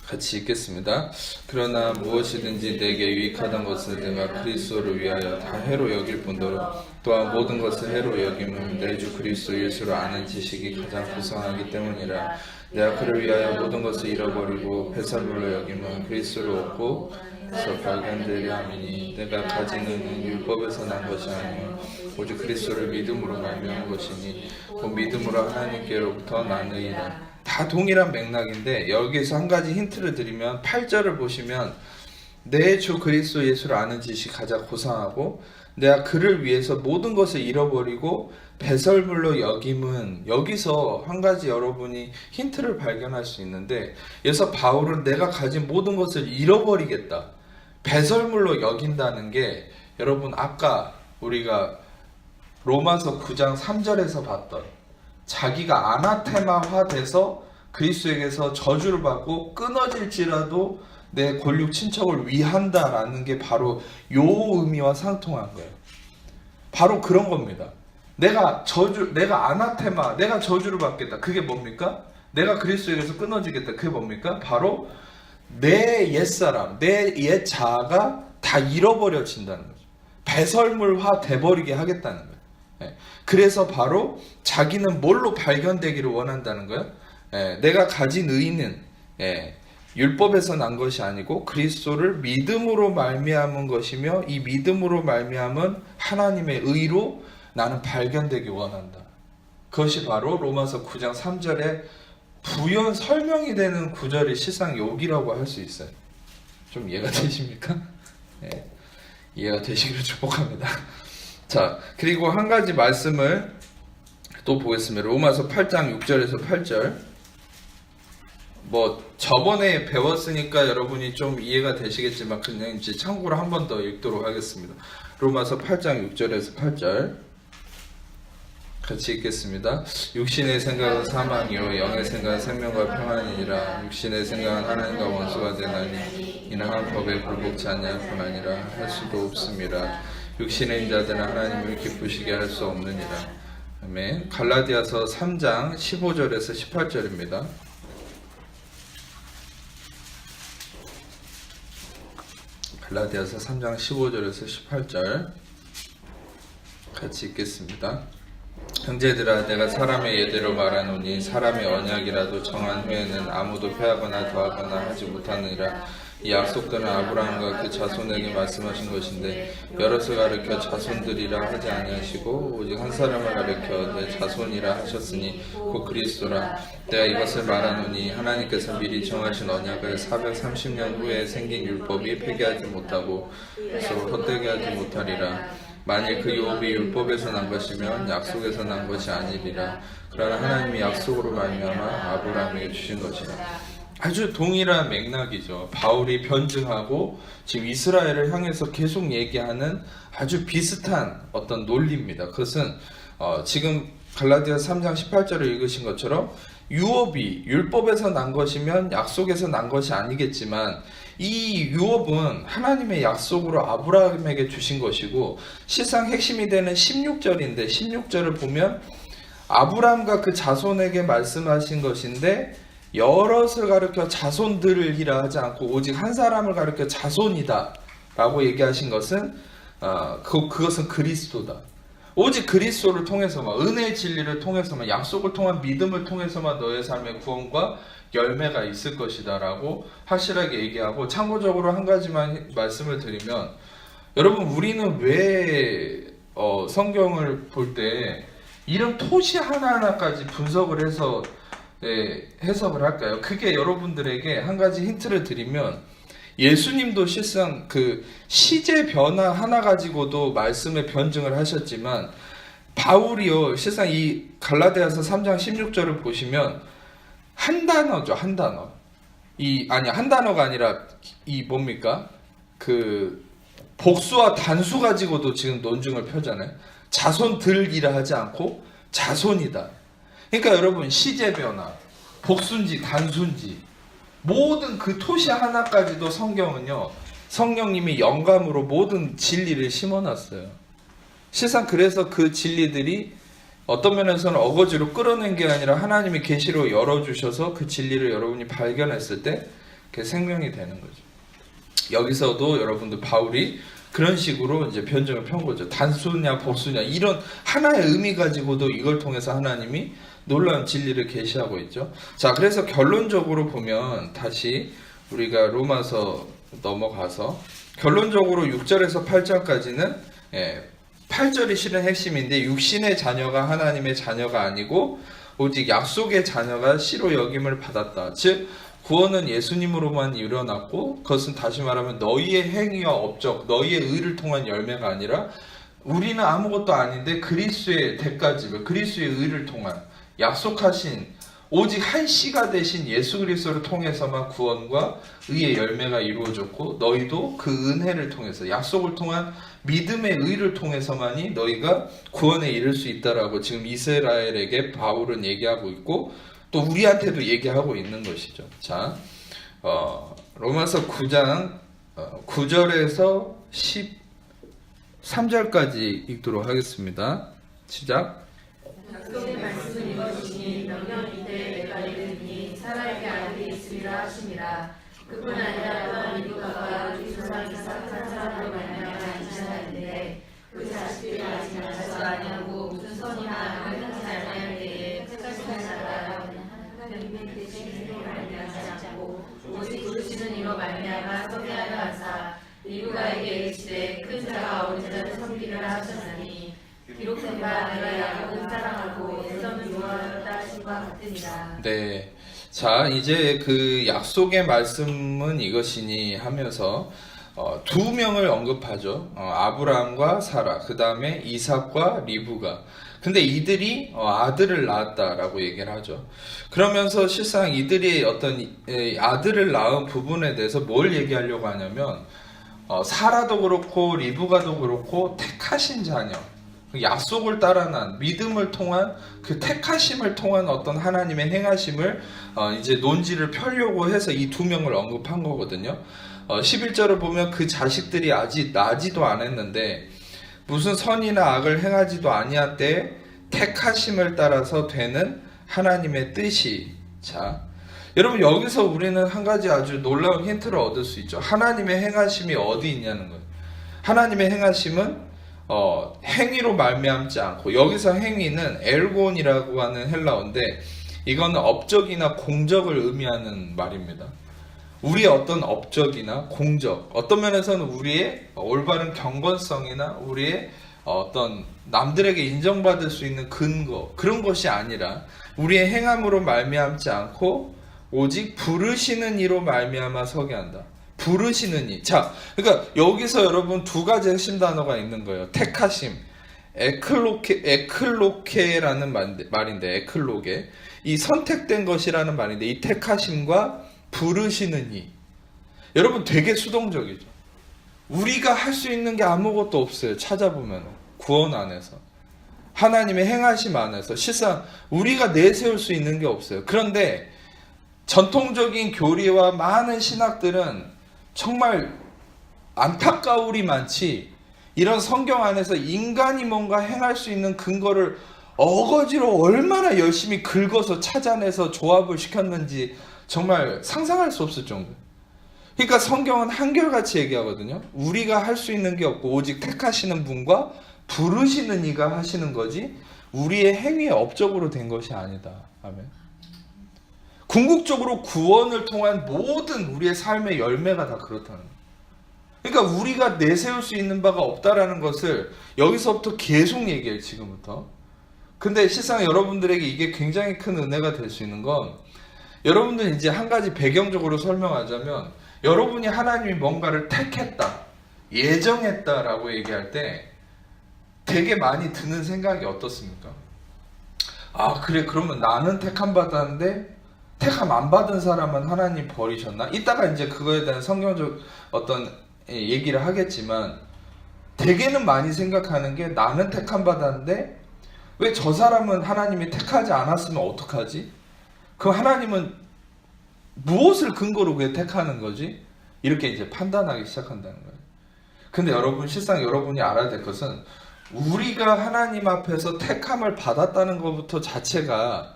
같이 읽겠습니다. 그러나 무엇이든지 내게 유익하던 것을 내가 그리스도를 위하여 다 해로 여길 뿐더러 또한 모든 것을 해로 여김은 내 주 그리스도 예수를 아는 지식이 가장 구성하기 때문이라. 내가 그를 위하여 모든 것을 잃어버리고 배설물로 여김은 그리스도를 얻고 그래서 발견되려 함이니 내가 가진 의는 율법에서 난 것이 아니요 오직 그리스도를 믿음으로 말미암은 것이니 그 믿음으로 하나님께로부터 난 의이라. 다 동일한 맥락인데 여기서 한 가지 힌트를 드리면 8절을 보시면 내 주 그리스도 예수를 아는 지식이 가장 고상하고 내가 그를 위해서 모든 것을 잃어버리고 배설물로 여김은, 여기서 한 가지 여러분이 힌트를 발견할 수 있는데, 여기서 바울은 내가 가진 모든 것을 잃어버리겠다, 배설물로 여긴다는 게, 여러분 아까 우리가 로마서 9장 3절에서 봤던 자기가 아나테마화 돼서 그리스도에게서 저주를 받고 끊어질지라도 내 골육 친척을 위한다라는 게 바로 요 의미와 상통한 거예요. 바로 그런 겁니다. 내가 아나테마, 내가 저주를 받겠다. 그게 뭡니까? 내가 그리스도에게서 끊어지겠다. 그게 뭡니까? 바로 내 옛사람, 내 옛 자아가 다 잃어버려진다는 거죠. 배설물화 돼버리게 하겠다는 거예요. 그래서 바로 자기는 뭘로 발견되기를 원한다는 거예요. 내가 가진 의는 율법에서 난 것이 아니고 그리스도를 믿음으로 말미암은 것이며 이 믿음으로 말미암은 하나님의 의로 나는 발견되기 원한다. 그것이 바로 로마서 9장 3절에 부연 설명이 되는 구절의 시상 욕이라고 할 수 있어요. 좀 이해가 되십니까? 이해가 되시기를 축복합니다. 자, 그리고 한 가지 말씀을 또 보겠습니다. 로마서 8장 6절에서 8절. 저번에 배웠으니까 여러분이 좀 이해가 되시겠지만 그냥 이제 참고로 한 번 더 읽도록 하겠습니다. 로마서 8장 6절에서 8절 같이 읽겠습니다. 육신의 생각은 사망이요 영의 생각은 생명과 평안이니라. 육신의 생각은 하나님과 원수가 되나니 이는 한 법에 굴복치 아니할 뿐 아니라 할 수도 없음이라. 육신의 인자들은 하나님을 기쁘시게 할 수 없느니라. 아멘. 갈라디아서 3장 15절에서 18절입니다. 갈라디아서 3장 15절에서 18절 같이 읽겠습니다. 형제들아 내가 사람의 예대로 말하노니 사람의 언약이라도 정한 후에는 아무도 패하거나 더하거나 하지 못하느니라. 이 약속들은 아브라함과 그 자손에게 말씀하신 것인데 여럿을 가르쳐 자손들이라 하지 아니하시고 오직 한 사람을 가르쳐 내 자손이라 하셨으니 곧 그리스도라. 내가 이것을 말하노니 하나님께서 미리 정하신 언약을 430년 후에 생긴 율법이 폐기하지 못하고 서로 헛되게 하지 못하리라. 만일 그 율법이 율법에서 난 것이면 약속에서 난 것이 아니리라. 그러나 하나님이 약속으로 말미암아 아브라함에게 주신 것이라. 아주 동일한 맥락이죠. 바울이 변증하고 지금 이스라엘을 향해서 계속 얘기하는 아주 비슷한 어떤 논리입니다. 그것은 지금 갈라디아 3장 18절을 읽으신 것처럼 유업이 율법에서 난 것이면 약속에서 난 것이 아니겠지만 이 유업은 하나님의 약속으로 아브라함에게 주신 것이고 실상 핵심이 되는 16절인데 16절을 보면 아브라함과 그 자손에게 말씀하신 것인데 여럿을 가르쳐 자손들이라 하지 않고 오직 한 사람을 가르쳐 자손이다 라고 얘기하신 것은 그것은 그리스도다. 오직 그리스도를 통해서만, 은혜의 진리를 통해서만, 약속을 통한 믿음을 통해서만 너의 삶의 구원과 열매가 있을 것이다 라고 확실하게 얘기하고, 참고적으로 한 가지만 말씀을 드리면, 여러분 우리는 왜 성경을 볼 때 이런 토시 하나하나까지 분석을 해서 해석을 할까요? 그게 여러분들에게 한 가지 힌트를 드리면, 예수님도 실상 그 시제 변화 하나 가지고도 말씀의 변증을 하셨지만, 바울이요 실상 이 갈라디아서 3장 16절을 보시면 한 단어죠. 한 단어. 한 단어가 아니라 이 뭡니까? 그 복수와 단수 가지고도 지금 논증을 펴잖아요. 자손들이라 하지 않고 자손이다. 그러니까 여러분, 시제 변화, 복수인지 단수인지 모든 그 토시 하나까지도 성경은요, 성령님이 영감으로 모든 진리를 심어놨어요. 실상 그래서 그 진리들이 어떤 면에서는 어거지로 끌어낸 게 아니라 하나님이 계시로 열어주셔서 그 진리를 여러분이 발견했을 때 그게 생명이 되는 거죠. 여기서도 여러분들 바울이 그런 식으로 이제 변증을 편 거죠. 단수냐 복수냐 이런 하나의 의미 가지고도 이걸 통해서 하나님이 놀라운 진리를 계시하고 있죠. 자, 그래서 결론적으로 보면 다시 우리가 로마서 넘어가서 결론적으로 6절에서 8절까지는 8절이 실은 핵심인데, 육신의 자녀가 하나님의 자녀가 아니고 오직 약속의 자녀가 씨로 여김을 받았다. 즉 구원은 예수님으로만 일어났고, 그것은 다시 말하면 너희의 행위와 업적, 너희의 의를 통한 열매가 아니라 우리는 아무것도 아닌데 그리스도의 대가집을, 그리스도의 의를 통한 약속하신 오직 한 씨가 되신 예수 그리스도를 통해서만 구원과 의의 열매가 이루어졌고, 너희도 그 은혜를 통해서, 약속을 통한 믿음의 의를 통해서만이 너희가 구원에 이를 수 있다라고 지금 이스라엘에게 바울은 얘기하고 있고, 또 우리한테도 얘기하고 있는 것이죠. 자, 로마서 9장 9절에서 13절까지 읽도록 하겠습니다. 시작. 약속의 말씀을 이루시니 명령 이때 내가 이르니 사라에게 아들이 있으리라 하심이라. 그뿐 아니라 또한 리브가가 우리 조상 이삭 한 사람으로 말미암아 임신하였는데 그 자식들이 아직 낳지 아니하고 무슨 선이나 하지 아니할 때에 택하시는 자가 하나님의 대신으로 말미암지 않고 오직 부르시는 이로 말미암아 서게 하려 하사 리브가에게 이르시되 큰 자가 어린 자를 섬기리라 하셨으니 기록된 바 내가 야곱을 사랑하고 에서는 좋아하였다 하심과 같으니라. 네. 자, 이제 그 약속의 말씀은 이것이니 하면서 두 명을 언급하죠. 아브라함과 사라, 그 다음에 이삭과 리브가. 근데 이들이 아들을 낳았다라고 얘기를 하죠. 그러면서 실상 이들이 어떤 아들을 낳은 부분에 대해서 뭘 얘기하려고 하냐면, 사라도 그렇고 리브가도 그렇고 택하신 자녀, 약속을 따라 난 믿음을 통한 그 택하심을 통한 어떤 하나님의 행하심을 이제 논지를 펴려고 해서 이 두 명을 언급한 거거든요. 11절을 보면 그 자식들이 아직 나지도 않았는데 무슨 선이나 악을 행하지도 아니하되 택하심을 따라서 되는 하나님의 뜻이. 자, 여러분, 여기서 우리는 한 가지 아주 놀라운 힌트를 얻을 수 있죠. 하나님의 행하심이 어디 있냐는 거예요. 하나님의 행하심은 행위로 말미암지 않고, 여기서 행위는 엘곤이라고 하는 헬라어인데 이거는 업적이나 공적을 의미하는 말입니다. 우리의 어떤 업적이나 공적, 어떤 면에서는 우리의 올바른 경건성이나 우리의 어떤 남들에게 인정받을 수 있는 근거, 그런 것이 아니라 우리의 행함으로 말미암지 않고 오직 부르시는 이로 말미암아 서게 한다. 부르시는 이. 자, 그러니까 여기서 여러분 두 가지 핵심 단어가 있는 거예요. 택하심, 에클로케라는 말인데, 에클로게, 이 선택된 것이라는 말인데, 이 택하심과 부르시는 이. 여러분 되게 수동적이죠. 우리가 할 수 있는 게 아무것도 없어요. 찾아보면 구원 안에서, 하나님의 행하심 안에서 실상 우리가 내세울 수 있는 게 없어요. 그런데 전통적인 교리와 많은 신학들은 정말 안타까울이 많지, 이런 성경 안에서 인간이 뭔가 행할 수 있는 근거를 어거지로 얼마나 열심히 긁어서 찾아내서 조합을 시켰는지 정말 상상할 수 없을 정도. 그러니까 성경은 한결같이 얘기하거든요. 우리가 할 수 있는 게 없고 오직 택하시는 분과 부르시는 이가 하시는 거지 우리의 행위의 업적으로 된 것이 아니다. 아멘. 궁극적으로 구원을 통한 모든 우리의 삶의 열매가 다 그렇다는 거예요. 그러니까 우리가 내세울 수 있는 바가 없다라는 것을 여기서부터 계속 얘기해요. 지금부터. 근데 실상 여러분들에게 이게 굉장히 큰 은혜가 될 수 있는 건, 여러분들 이제 한 가지 배경적으로 설명하자면, 여러분이 하나님이 뭔가를 택했다, 예정했다라고 얘기할 때 되게 많이 드는 생각이 어떻습니까? 아, 그래, 그러면 나는 택함 받았는데 택함 안 받은 사람은 하나님 버리셨나? 이따가 이제 그거에 대한 성경적 어떤 얘기를 하겠지만, 대개는 많이 생각하는 게, 나는 택함 받았는데 왜 저 사람은 하나님이 택하지 않았으면 어떡하지? 그럼 하나님은 무엇을 근거로 왜 택하는 거지? 이렇게 이제 판단하기 시작한다는 거예요. 근데 여러분, 실상 여러분이 알아야 될 것은, 우리가 하나님 앞에서 택함을 받았다는 것부터 자체가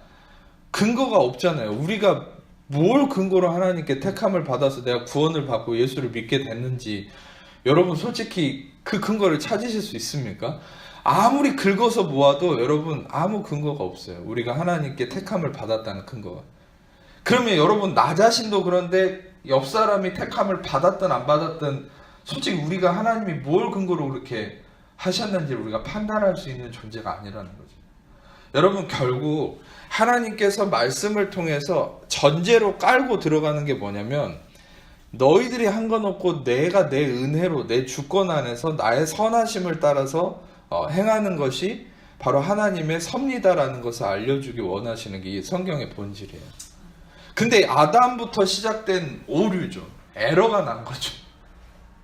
근거가 없잖아요. 우리가 뭘 근거로 하나님께 택함을 받아서 내가 구원을 받고 예수를 믿게 됐는지, 여러분 솔직히 그 근거를 찾으실 수 있습니까? 아무리 긁어서 모아도 여러분 아무 근거가 없어요. 우리가 하나님께 택함을 받았다는 근거가. 그러면 여러분, 나 자신도 그런데 옆 사람이 택함을 받았든 안 받았든 솔직히 우리가 하나님이 뭘 근거로 그렇게 하셨는지 우리가 판단할 수 있는 존재가 아니라는 거죠. 여러분, 결국 하나님께서 말씀을 통해서 전제로 깔고 들어가는 게 뭐냐면, 너희들이 한 건 없고 내가 내 은혜로 내 주권 안에서 나의 선하심을 따라서 행하는 것이 바로 하나님의 섭리다라는 것을 알려주기 원하시는 게 이 성경의 본질이에요. 근데 아담부터 시작된 오류죠. 에러가 난 거죠.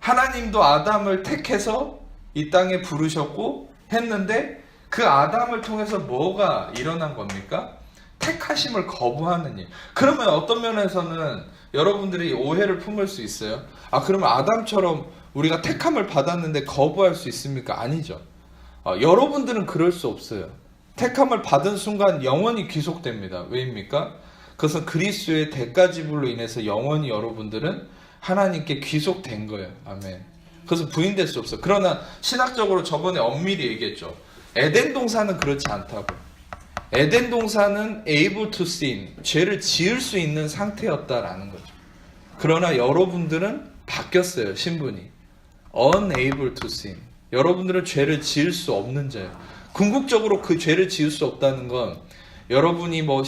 하나님도 아담을 택해서 이 땅에 부르셨고 했는데, 그 아담을 통해서 뭐가 일어난 겁니까? 택하심을 거부하는 일. 그러면 어떤 면에서는 여러분들이 오해를 품을 수 있어요. 아, 그러면 아담처럼 우리가 택함을 받았는데 거부할 수 있습니까? 아니죠. 여러분들은 그럴 수 없어요. 택함을 받은 순간 영원히 귀속됩니다. 왜입니까? 그것은 그리스도의 대가지불로 인해서 영원히 여러분들은 하나님께 귀속된 거예요. 아멘. 그것은 부인될 수 없어요. 그러나 신학적으로 저번에 엄밀히 얘기했죠. 에덴 동산은 그렇지 않다고. 에덴 동산은 able to sin, 죄를 지을 수 있는 상태였다라는 거죠. 그러나 여러분들은 바뀌었어요. 신분이 unable to sin. 여러분들은 죄를 지을 수 없는 자예요. 궁극적으로 그 죄를 지을 수 없다는 건 여러분이 뭐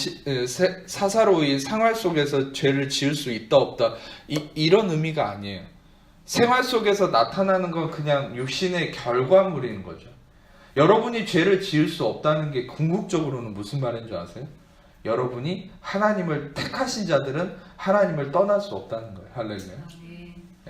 사사로이 생활 속에서 죄를 지을 수 있다 없다 이런 의미가 아니에요. 생활 속에서 나타나는 건 그냥 육신의 결과물인 거죠. 여러분이 죄를 지을 수 없다는 게 궁극적으로는 무슨 말인 줄 아세요? 여러분이 하나님을 택하신 자들은 하나님을 떠날 수 없다는 거예요. 할렐루야.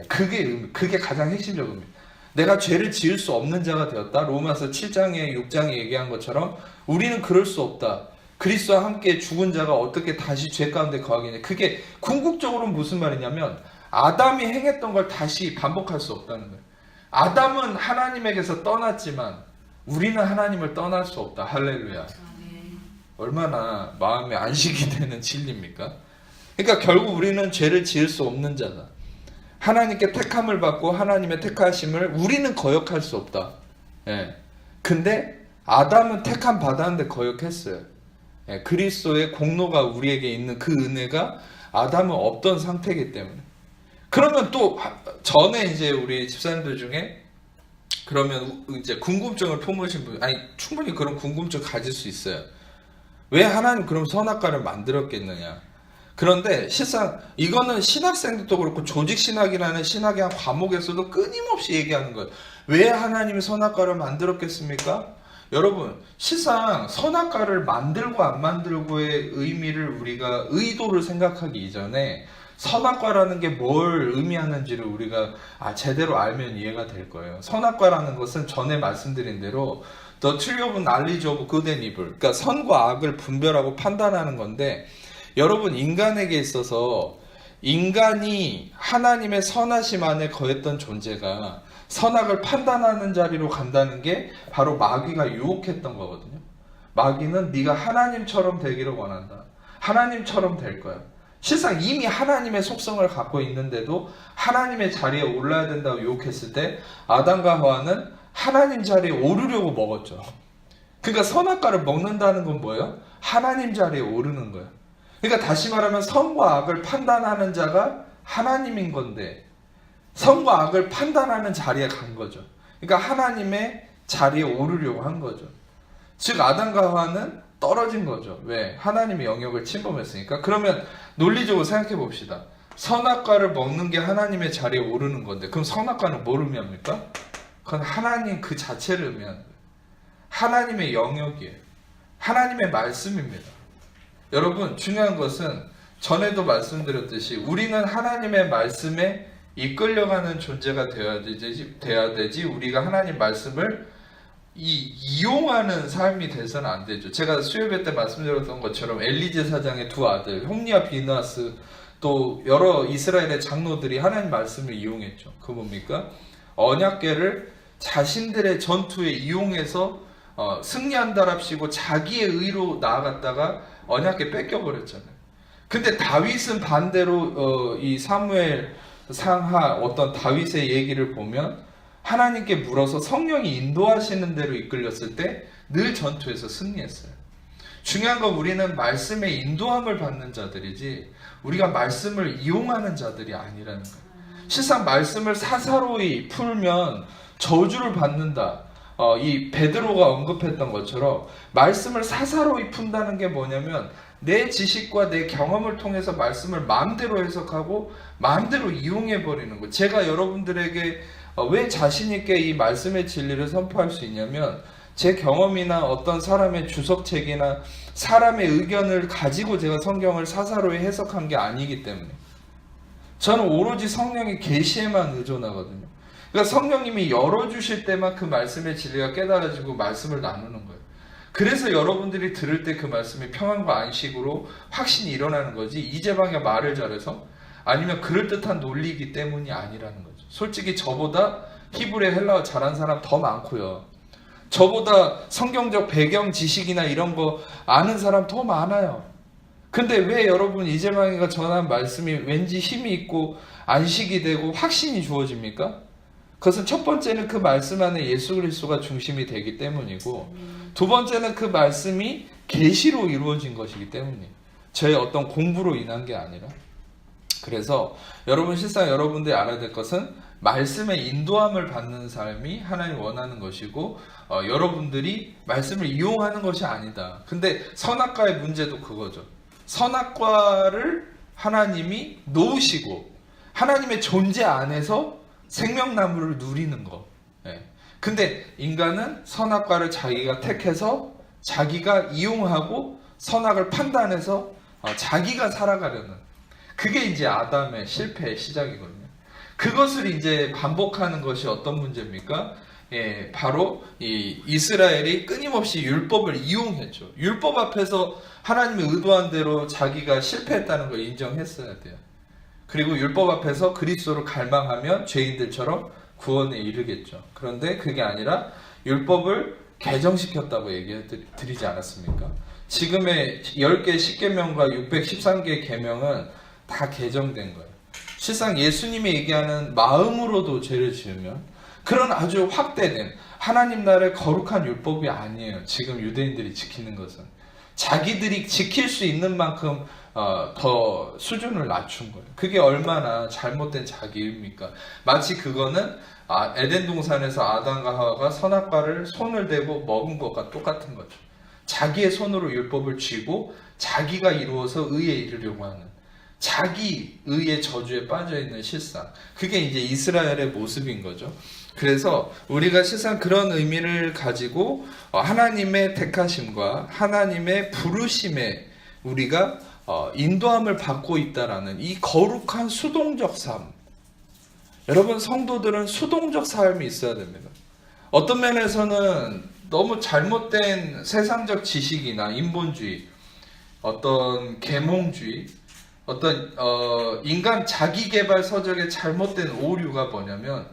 그게 가장 핵심적 의미입니다. 내가 죄를 지을 수 없는 자가 되었다. 로마서 7장에 6장에 얘기한 것처럼 우리는 그럴 수 없다. 그리스도와 함께 죽은 자가 어떻게 다시 죄 가운데 거하겠냐. 그게 궁극적으로는 무슨 말이냐면, 아담이 행했던 걸 다시 반복할 수 없다는 거예요. 아담은 하나님에게서 떠났지만 우리는 하나님을 떠날 수 없다. 할렐루야. 얼마나 마음에 안식이 되는 진리입니까? 그러니까 결국 우리는 죄를 지을 수 없는 자다. 하나님께 택함을 받고 하나님의 택하심을 우리는 거역할 수 없다. 예. 근데 아담은 택함 받았는데 거역했어요. 예. 그리스도의 공로가 우리에게 있는 그 은혜가 아담은 없던 상태이기 때문에. 그러면 또 전에 이제 우리 집사님들 중에 그러면 이제 궁금증을 품으신 분, 아니 충분히 그런 궁금증 가질 수 있어요. 왜 하나님 그럼 선악과를 만들었겠느냐? 그런데 실상 이거는 신학생들도 그렇고 조직신학이라는 신학의 한 과목에서도 끊임없이 얘기하는 거예요. 왜 하나님이 선악과를 만들었겠습니까? 여러분, 실상 선악과를 만들고 안 만들고의 의미를 우리가 의도를 생각하기 이전에 선악과라는 게 뭘 의미하는지를 우리가 제대로 알면 이해가 될 거예요. 선악과라는 것은 전에 말씀드린 대로 The Tree of Knowledge of Good and Evil, 그러니까 선과 악을 분별하고 판단하는 건데, 여러분, 인간에게 있어서 인간이 하나님의 선하심 안에 거했던 존재가 선악을 판단하는 자리로 간다는 게 바로 마귀가 유혹했던 거거든요. 마귀는 네가 하나님처럼 되기를 원한다. 하나님처럼 될 거야. 실상 이미 하나님의 속성을 갖고 있는데도 하나님의 자리에 올라야 된다고 유혹했을 때 아담과 하와는 하나님 자리에 오르려고 먹었죠. 그러니까 선악과를 먹는다는 건 뭐예요? 하나님 자리에 오르는 거예요. 그러니까 다시 말하면 선과 악을 판단하는 자가 하나님인 건데 선과 악을 판단하는 자리에 간 거죠. 그러니까 하나님의 자리에 오르려고 한 거죠. 즉 아담과 하와는 떨어진 거죠. 왜? 하나님의 영역을 침범했으니까. 그러면 논리적으로 생각해 봅시다. 선악과를 먹는 게 하나님의 자리에 오르는 건데, 그럼 선악과는 뭘 의미합니까? 그건 하나님 그 자체를 의미하는 거예요. 하나님의 영역이에요. 하나님의 말씀입니다. 여러분, 중요한 것은 전에도 말씀드렸듯이 우리는 하나님의 말씀에 이끌려가는 존재가 돼야 되지 우리가 하나님 말씀을 이용하는 삶이 돼서는 안 되죠. 제가 수요예배 때 말씀드렸던 것처럼 엘리제 사장의 두 아들 홈리와 비느하스, 또 여러 이스라엘의 장로들이 하나님 말씀을 이용했죠. 그 뭡니까? 언약궤를 자신들의 전투에 이용해서 승리한다랍시고 자기의 의로 나아갔다가 언약궤 뺏겨버렸잖아요. 근데 다윗은 반대로 이 사무엘 상하 어떤 다윗의 얘기를 보면 하나님께 물어서 성령이 인도하시는 대로 이끌렸을 때 늘 전투에서 승리했어요. 중요한 건 우리는 말씀의 인도함을 받는 자들이지 우리가 말씀을 이용하는 자들이 아니라는 거예요. 실상 말씀을 사사로이 풀면 저주를 받는다. 이 베드로가 언급했던 것처럼 말씀을 사사로이 푼다는 게 뭐냐면 내 지식과 내 경험을 통해서 말씀을 마음대로 해석하고 마음대로 이용해버리는 거. 제가 여러분들에게 왜 자신있게 이 말씀의 진리를 선포할 수 있냐면 제 경험이나 어떤 사람의 주석책이나 사람의 의견을 가지고 제가 성경을 사사로이 해석한 게 아니기 때문에 저는 오로지 성령의 계시에만 의존하거든요. 그러니까 성령님이 열어주실 때만 그 말씀의 진리가 깨달아지고 말씀을 나누는 거예요. 그래서 여러분들이 들을 때 그 말씀이 평안과 안식으로 확신이 일어나는 거지 이재방이 말을 잘해서 아니면 그럴듯한 논리이기 때문이 아니라는 거죠. 솔직히 저보다 히브리 헬라어 잘한 사람 더 많고요. 저보다 성경적 배경 지식이나 이런 거 아는 사람 더 많아요. 근데 왜 여러분 이재방이가 전한 말씀이 왠지 힘이 있고 안식이 되고 확신이 주어집니까? 그것은 첫 번째는 그 말씀 안에 예수 그리스도가 중심이 되기 때문이고 두 번째는 그 말씀이 계시로 이루어진 것이기 때문이에요. 저의 어떤 공부로 인한 게 아니라. 그래서 여러분 실상 여러분들이 알아야 될 것은 말씀의 인도함을 받는 삶이 하나님 원하는 것이고 여러분들이 말씀을 이용하는 것이 아니다. 근데 선악과의 문제도 그거죠. 선악과를 하나님이 놓으시고 하나님의 존재 안에서 생명나무를 누리는 거. 근데 인간은 선악과를 자기가 택해서 자기가 이용하고 선악을 판단해서 자기가 살아가려는 그게 이제 아담의 실패의 시작이거든요. 그것을 이제 반복하는 것이 어떤 문제입니까? 바로 이 이스라엘이 끊임없이 율법을 이용했죠. 율법 앞에서 하나님의 의도한 대로 자기가 실패했다는 걸 인정했어야 돼요. 그리고 율법 앞에서 그리스도를 갈망하면 죄인들처럼 구원에 이르겠죠. 그런데 그게 아니라 율법을 개정시켰다고 얘기해 드리지 않았습니까? 지금의 10개 10계명과 613개 계명은 다 개정된 거예요. 실상 예수님이 얘기하는 마음으로도 죄를 지으면 그런 아주 확대된 하나님 나라의 거룩한 율법이 아니에요. 지금 유대인들이 지키는 것은 자기들이 지킬 수 있는 만큼 더 수준을 낮춘 거예요. 그게 얼마나 잘못된 자기입니까? 마치 그거는 에덴 동산에서 아담과 하와가 선악과를 손을 대고 먹은 것과 똑같은 거죠. 자기의 손으로 율법을 쥐고 자기가 이루어서 의에 이르려고 하는 자기 의의 저주에 빠져있는 실상. 그게 이제 이스라엘의 모습인 거죠. 그래서 우리가 실상 그런 의미를 가지고 하나님의 택하심과 하나님의 부르심에 우리가 인도함을 받고 있다라는 이 거룩한 수동적 삶. 여러분 성도들은 수동적 삶이 있어야 됩니다. 어떤 면에서는 너무 잘못된 세상적 지식이나 인본주의, 어떤 계몽주의, 어떤 인간 자기개발 서적의 잘못된 오류가 뭐냐면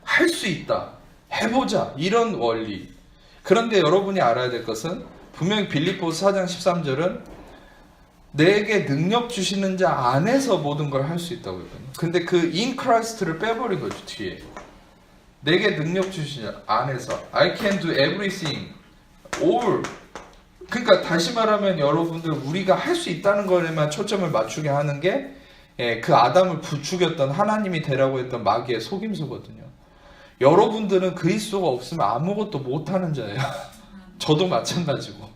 할 수 있다, 해보자 이런 원리. 그런데 여러분이 알아야 될 것은 분명히 빌립보서 4장 13절은 내게 능력 주시는 자 안에서 모든 걸 할 수 있다고 했거든요. 근데 그 in Christ를 빼버린 거죠. 뒤에 내게 능력 주시는 자 안에서 I can do everything all. 그러니까 다시 말하면 여러분들 우리가 할 수 있다는 거에만 초점을 맞추게 하는 게 그 아담을 부추겼던 하나님이 되라고 했던 마귀의 속임수거든요. 여러분들은 그리스도가 없으면 아무것도 못하는 자예요. 저도 마찬가지고.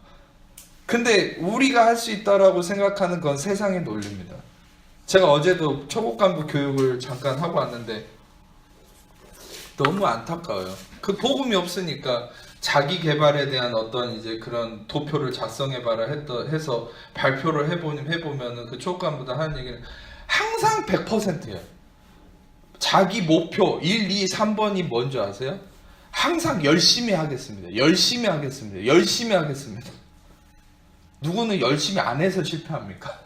근데 우리가 할 수 있다라고 생각하는 건 세상의 논리입니다. 제가 어제도 초급간부 교육을 잠깐 하고 왔는데 너무 안타까워요. 그 복음이 없으니까 자기 개발에 대한 어떤 이제 그런 도표를 작성해봐라 해서 발표를 해보면은 그 초급간부들 하는 얘기는 항상 100%예요. 자기 목표 1, 2, 3번이 뭔지 아세요? 항상 열심히 하겠습니다. 열심히 하겠습니다. 열심히 하겠습니다. 누구는 열심히 안 해서 실패합니까?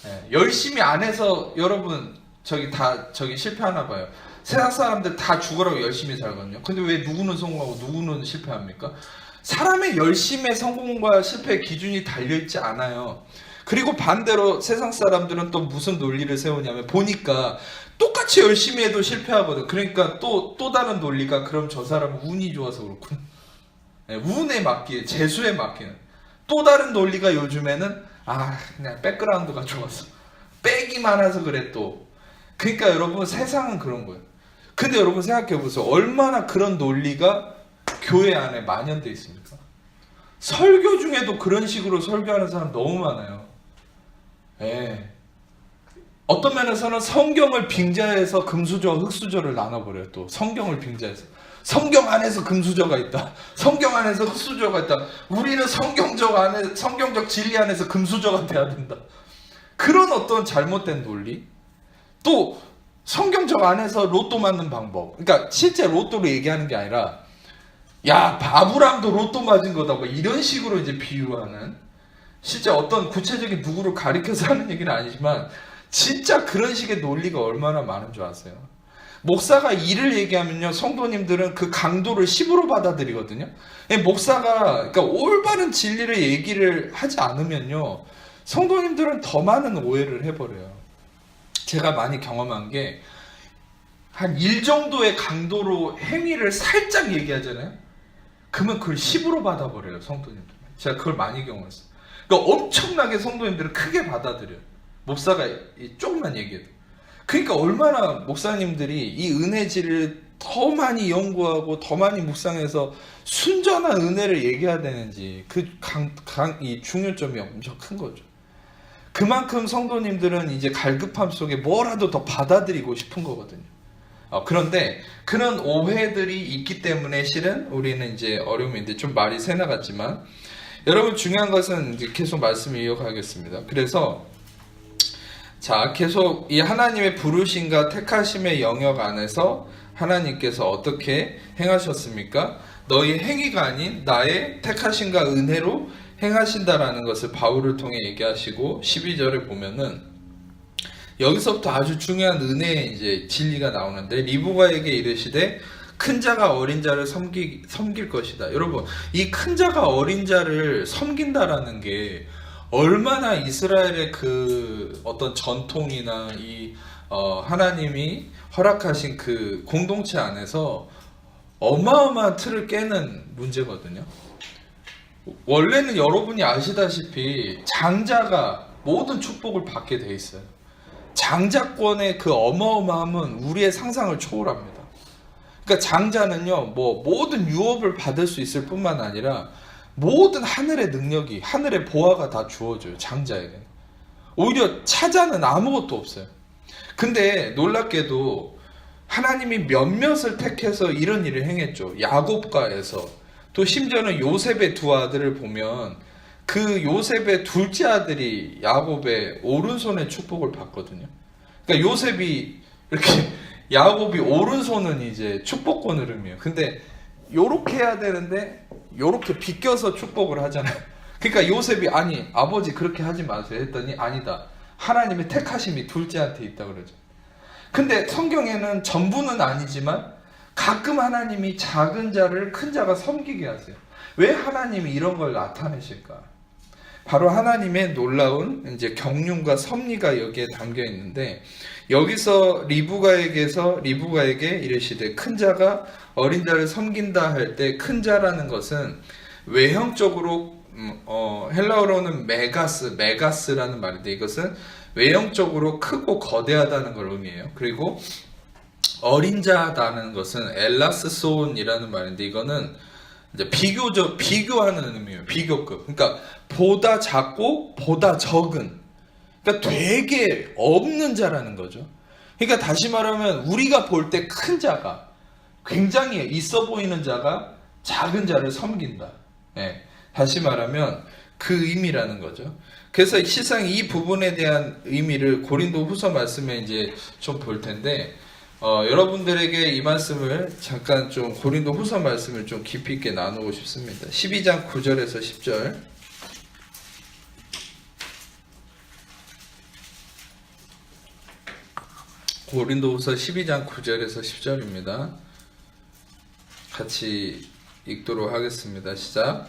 네, 열심히 안 해서 여러분 저기 실패하나 봐요. 세상 사람들 다 죽으라고 열심히 살거든요. 근데 왜 누구는 성공하고 누구는 실패합니까? 사람의 열심의 성공과 실패의 기준이 달려있지 않아요. 그리고 반대로 세상 사람들은 또 무슨 논리를 세우냐면 보니까 똑같이 열심히 해도 실패하거든. 그러니까 또 다른 논리가 그럼 저 사람은 운이 좋아서 그렇구나. 네, 운에 맡기에 재수에 맡기는 또 다른 논리가 요즘에는 그냥 백그라운드가 좋아서 백이 많아서 그래 또. 그러니까 여러분 세상은 그런 거예요. 근데 여러분 생각해 보세요. 얼마나 그런 논리가 교회 안에 만연돼 있습니까? 설교 중에도 그런 식으로 설교하는 사람 너무 많아요. 예. 어떤 면에서는 성경을 빙자해서 금수저, 흙수저를 나눠버려요. 또 성경을 빙자해서 성경 안에서 금수저가 있다. 성경 안에서 흙수저가 있다. 우리는 성경적 진리 안에서 금수저가 돼야 된다. 그런 어떤 잘못된 논리. 또 성경적 안에서 로또 맞는 방법. 그러니까 실제 로또로 얘기하는 게 아니라 야 아브람도 로또 맞은 거다. 뭐 이런 식으로 이제 비유하는. 실제 어떤 구체적인 누구를 가리켜서 하는 얘기는 아니지만 진짜 그런 식의 논리가 얼마나 많은 줄 아세요? 목사가 일을 얘기하면요, 성도님들은 그 강도를 10으로 받아들이거든요. 목사가 그러니까 올바른 진리를 얘기를 하지 않으면요, 성도님들은 더 많은 오해를 해버려요. 제가 많이 경험한 게 한 1 정도의 강도로 행위를 살짝 얘기하잖아요. 그러면 그걸 10으로 받아버려요, 성도님들. 제가 그걸 많이 경험했어요. 그러니까 엄청나게 성도님들은 크게 받아들여요. 목사가 조금만 얘기해도. 그러니까 얼마나 목사님들이 이 은혜질을 더 많이 연구하고 더 많이 묵상해서 순전한 은혜를 얘기해야 되는지 이 중요점이 엄청 큰 거죠. 그만큼 성도님들은 이제 갈급함 속에 뭐라도 더 받아들이고 싶은 거거든요. 그런데 그런 오해들이 있기 때문에 실은 우리는 이제 어려움인데 좀 말이 새 나갔지만 여러분 중요한 것은 이제 계속 말씀을 이어가겠습니다. 그래서 자, 계속 이 하나님의 부르심과 택하심의 영역 안에서 하나님께서 어떻게 행하셨습니까? 너희 행위가 아닌 나의 택하심과 은혜로 행하신다라는 것을 바울을 통해 얘기하시고 12절에 보면은 여기서부터 아주 중요한 은혜의 이제 진리가 나오는데 리브가에게 이르시되 큰 자가 어린 자를 섬길 것이다. 여러분, 이 큰 자가 어린 자를 섬긴다라는 게 얼마나 이스라엘의 그 어떤 전통이나 이 하나님이 허락하신 그 공동체 안에서 어마어마한 틀을 깨는 문제거든요. 원래는 여러분이 아시다시피 장자가 모든 축복을 받게 돼 있어요. 장자권의 그 어마어마함은 우리의 상상을 초월합니다. 그러니까 장자는요, 뭐 모든 유업을 받을 수 있을 뿐만 아니라 모든 하늘의 능력이, 하늘의 보화가 다 주어져요, 장자에게는. 오히려 차자는 아무것도 없어요. 근데 놀랍게도 하나님이 몇몇을 택해서 이런 일을 행했죠. 야곱과 에서. 또 심지어는 요셉의 두 아들을 보면 그 요셉의 둘째 아들이 야곱의 오른손에 축복을 받거든요. 그러니까 요셉이 이렇게 야곱이 오른손은 이제 축복권을 의미해요. 근데 요렇게 해야 되는데 요렇게 비껴서 축복을 하잖아요. 그러니까 요셉이 아니 아버지 그렇게 하지 마세요 했더니 아니다. 하나님의 택하심이 둘째한테 있다 그러죠. 근데 성경에는 전부는 아니지만 가끔 하나님이 작은 자를 큰 자가 섬기게 하세요. 왜 하나님이 이런 걸 나타내실까? 바로 하나님의 놀라운 이제 경륜과 섭리가 여기에 담겨 있는데 여기서 리브가에게 이르시되 큰 자가 어린 자를 섬긴다 할 때 큰 자라는 것은 외형적으로 헬라어로는 메가스라는 말인데 이것은 외형적으로 크고 거대하다는 걸 의미해요. 그리고 어린 자라는 것은 엘라스손이라는 말인데 이거는 이제 비교하는 의미예요. 비교급. 그러니까 보다 작고 보다 적은. 그러니까 되게 없는 자라는 거죠. 그러니까 다시 말하면 우리가 볼 때 큰 자가 굉장히 있어 보이는 자가 작은 자를 섬긴다. 예. 다시 말하면 그 의미라는 거죠. 그래서 실상 이 부분에 대한 의미를 고린도 후서 말씀에 이제 좀 볼 텐데, 여러분들에게 이 말씀을 잠깐 좀 고린도 후서 말씀을 좀 깊이 있게 나누고 싶습니다. 12장 9절에서 10절. 고린도 후서 12장 9절에서 10절입니다. 같이 읽도록 하겠습니다. 시작.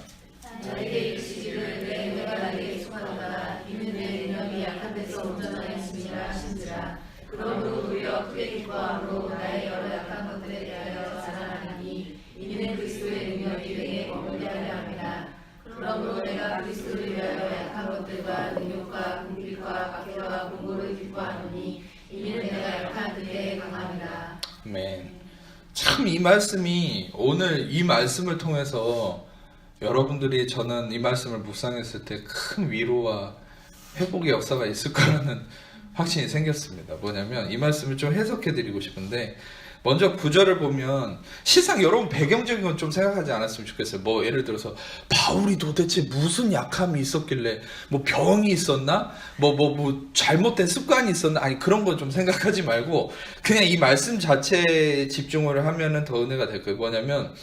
나에게 이르시기를 내 은혜가 나에게 속하다. 이는 내 능력이 약한 데서 온전하게 있음이라 하신지라. 그러므로 도리어 크게 기뻐함으로 나의 여러 약한 것들에 대하여 자랑하리니 이는 그리스도의 능력이 내게 머물게 하려 합니다. 그러므로 내가 그리스도를 위하여 약한 것들과 능력과 궁핍과 박해와 공고를 기뻐하노니 이는 내가 약한 그때에 강함이라. 아멘. 참 이 말씀이 오늘 이 말씀을 통해서 여러분들이 저는 이 말씀을 묵상했을 때 큰 위로와 회복의 역사가 있을 거라는 확신이 생겼습니다. 뭐냐면 이 말씀을 좀 해석해 드리고 싶은데, 먼저 구절을 보면 실상 여러분 배경적인 건 좀 생각하지 않았으면 좋겠어요. 뭐 예를 들어서 바울이 도대체 무슨 약함이 있었길래, 뭐 병이 있었나? 뭐 잘못된 습관이 있었나? 아니 그런 건 좀 생각하지 말고 그냥 이 말씀 자체에 집중을 하면은 더 은혜가 될 거예요. 뭐냐면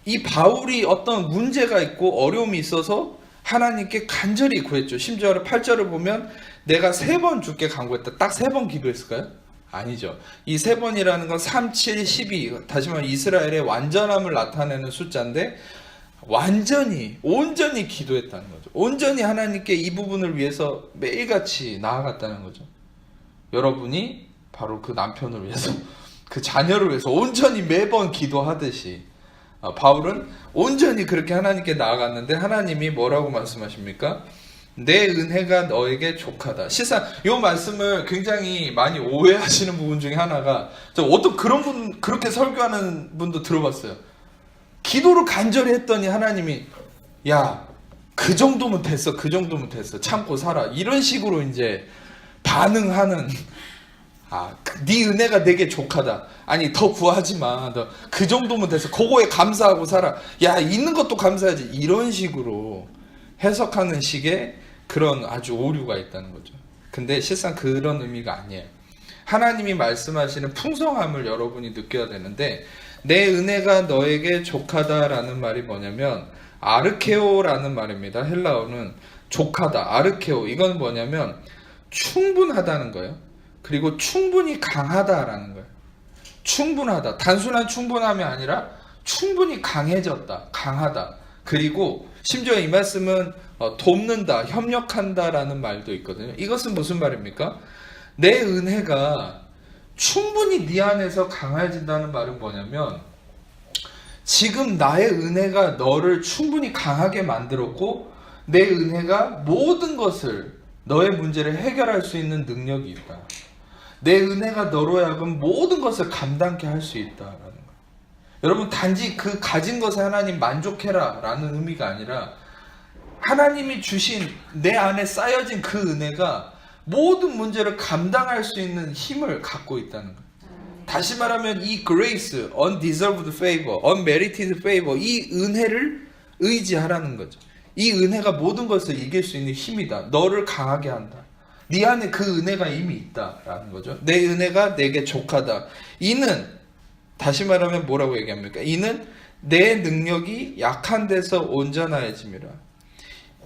이 바울이 어떤 문제가 있고 어려움이 있어서 하나님께 간절히 구했죠. 심지어 8절을 보면 내가 3번 주께 간구했다. 딱 3번 기도했을까요? 아니죠. 이 3번이라는 건 3, 7, 12. 다시 말하면 이스라엘의 완전함을 나타내는 숫자인데 온전히 기도했다는 거죠. 온전히 하나님께 이 부분을 위해서 매일같이 나아갔다는 거죠. 여러분이 바로 그 남편을 위해서, 그 자녀를 위해서 온전히 매번 기도하듯이 바울은 온전히 그렇게 하나님께 나아갔는데 하나님이 뭐라고 말씀하십니까? 내 은혜가 너에게 족하다. 실상 이 말씀을 굉장히 많이 오해하시는 부분 중에 하나가, 어떤 그런 분, 그렇게 설교하는 분도 들어봤어요. 기도를 간절히 했더니 하나님이 야, 그 정도면 됐어. 참고 살아. 이런 식으로 이제 반응하는, 네 은혜가 내게 족하다. 아니 더 구하지 마. 너 그 정도면 됐어. 그거에 감사하고 살아. 야, 있는 것도 감사하지. 이런 식으로 해석하는 식의 그런 아주 오류가 있다는 거죠. 근데 실상 그런 의미가 아니에요. 하나님이 말씀하시는 풍성함을 여러분이 느껴야 되는데, 내 은혜가 너에게 족하다라는 말이 뭐냐면 아르케오라는 말입니다. 헬라어는 족하다, 아르케오. 이건 뭐냐면 충분하다는 거예요. 그리고 충분히 강하다라는 거예요. 충분하다. 단순한 충분함이 아니라 충분히 강해졌다, 강하다. 그리고 심지어 이 말씀은 돕는다, 협력한다라는 말도 있거든요. 이것은 무슨 말입니까? 내 은혜가 충분히 네 안에서 강해진다는 말은 뭐냐면, 지금 나의 은혜가 너를 충분히 강하게 만들었고 내 은혜가 모든 것을, 너의 문제를 해결할 수 있는 능력이 있다. 내 은혜가 너로 하여금 모든 것을 감당케 할 수 있다라는 거예요. 여러분, 단지 그 가진 것에 하나님 만족해라 라는 의미가 아니라, 하나님이 주신 내 안에 쌓여진 그 은혜가 모든 문제를 감당할 수 있는 힘을 갖고 있다는 거예요. 다시 말하면 이 grace, undeserved favor, unmerited favor, 이 은혜를 의지하라는 거죠. 이 은혜가 모든 것을 이길 수 있는 힘이다. 너를 강하게 한다. 네 안에 그 은혜가 이미 있다라는 거죠. 내 은혜가 내게 족하다. 이는, 다시 말하면 뭐라고 얘기합니까? 이는 내 능력이 약한 데서 온전해짐이라.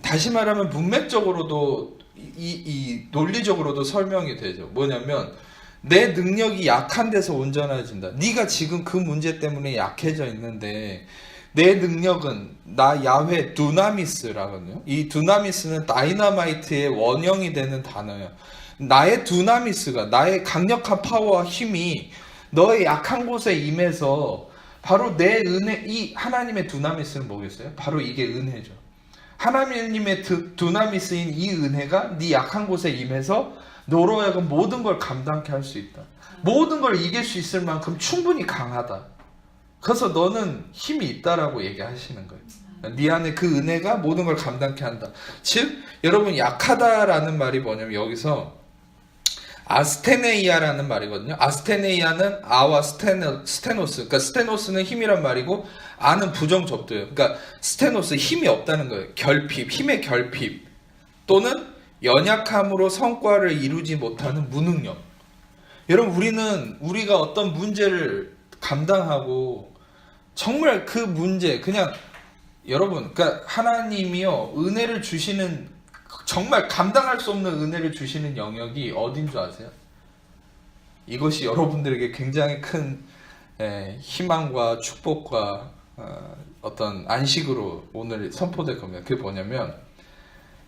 다시 말하면 문맥적으로도 이 논리적으로도 설명이 되죠. 뭐냐면 내 능력이 약한 데서 온전해진다. 네가 지금 그 문제 때문에 약해져 있는데 내 능력은, 나 야훼 두나미스라거든요. 이 두나미스는 다이너마이트의 원형이 되는 단어예요. 나의 두나미스가, 나의 강력한 파워와 힘이 너의 약한 곳에 임해서 바로 내 은혜, 이 하나님의 두나미스는 뭐겠어요? 바로 이게 은혜죠. 하나님의 두나미스인 이 은혜가 네 약한 곳에 임해서 너로 하여금 모든 걸 감당케 할 수 있다. 모든 걸 이길 수 있을 만큼 충분히 강하다. 그래서 너는 힘이 있다라고 얘기하시는 거예요. 네 안에 그 은혜가 모든 걸 감당케 한다. 즉 여러분 약하다라는 말이 뭐냐면 여기서 아스테네이아라는 말이거든요. 아스테네이아는 아와 스테노스. 그러니까 스테노스는 힘이란 말이고 아는 부정 접두예요. 그러니까 스테노스 힘이 없다는 거예요. 결핍, 힘의 결핍 또는 연약함으로 성과를 이루지 못하는 무능력. 여러분 우리가 어떤 문제를 감당하고 정말 그 문제 그냥 여러분 그러니까 하나님이요 은혜를 주시는 정말 감당할 수 없는 은혜를 주시는 영역이 어딘 줄 아세요? 이것이 여러분들에게 굉장히 큰 희망과 축복과 어떤 안식으로 오늘 선포될 겁니다. 그게 뭐냐면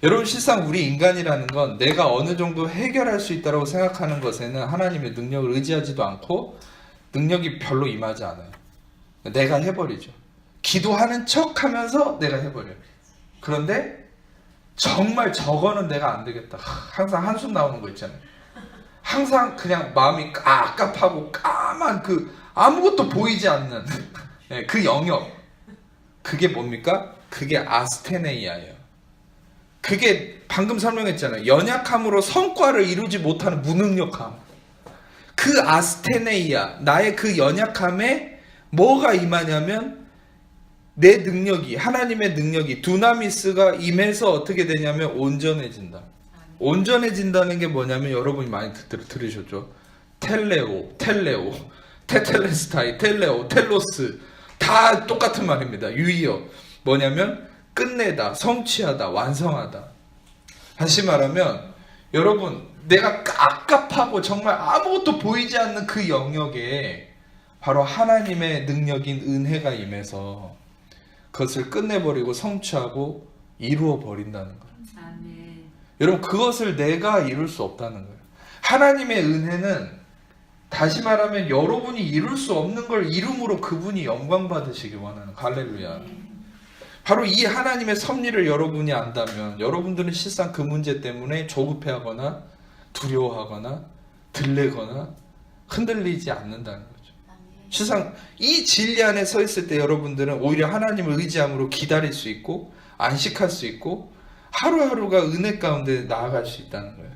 여러분 실상 우리 인간이라는 건 내가 어느 정도 해결할 수 있다고 생각하는 것에는 하나님의 능력을 의지하지도 않고 능력이 별로 임하지 않아요. 내가 해버리죠. 기도하는 척 하면서 내가 해버려요. 그런데 정말 저거는 내가 안 되겠다. 항상 한숨 나오는 거 있잖아요. 항상 그냥 마음이 깝깝하고 까만 그 아무것도 보이지 않는 그 영역. 그게 뭡니까? 그게 아스테네이아예요. 그게 방금 설명했잖아요. 연약함으로 성과를 이루지 못하는 무능력함. 그 아스테네이아, 나의 그 연약함에 뭐가 임하냐면 내 능력이, 하나님의 능력이, 두나미스가 임해서 어떻게 되냐면 온전해진다. 온전해진다는 게 뭐냐면 여러분이 많이 들으셨죠? 텔레오, 테텔레스타이, 텔레오, 텔로스 다 똑같은 말입니다. 유의어. 뭐냐면 끝내다, 성취하다, 완성하다. 다시 말하면 여러분 내가 깝깝하고 정말 아무것도 보이지 않는 그 영역에 바로 하나님의 능력인 은혜가 임해서 그것을 끝내버리고 성취하고 이루어버린다는 거예요. 아멘. 여러분 그것을 내가 이룰 수 없다는 거예요. 하나님의 은혜는 다시 말하면 여러분이 이룰 수 없는 걸 이룸으로 그분이 영광 받으시기 원하는 할렐루야. 바로 이 하나님의 섭리를 여러분이 안다면 여러분들은 실상 그 문제 때문에 조급해하거나 두려워하거나 들레거나 흔들리지 않는다는 거죠. 실상 이 진리 안에 서 있을 때 여러분들은 오히려 하나님을 의지함으로 기다릴 수 있고 안식할 수 있고 하루하루가 은혜 가운데 나아갈 수 있다는 거예요.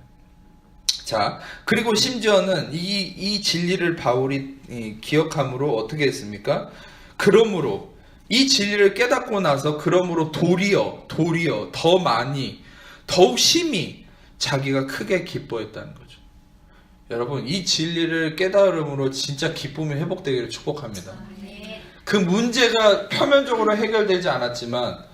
자, 그리고 심지어는 이 진리를 바울이 기억함으로 어떻게 했습니까? 그러므로 이 진리를 깨닫고 나서 그러므로 도리어 더 많이 더욱 심히 자기가 크게 기뻐했다는 거죠. 여러분 이 진리를 깨달음으로 진짜 기쁨이 회복되기를 축복합니다. 그 문제가 표면적으로 해결되지 않았지만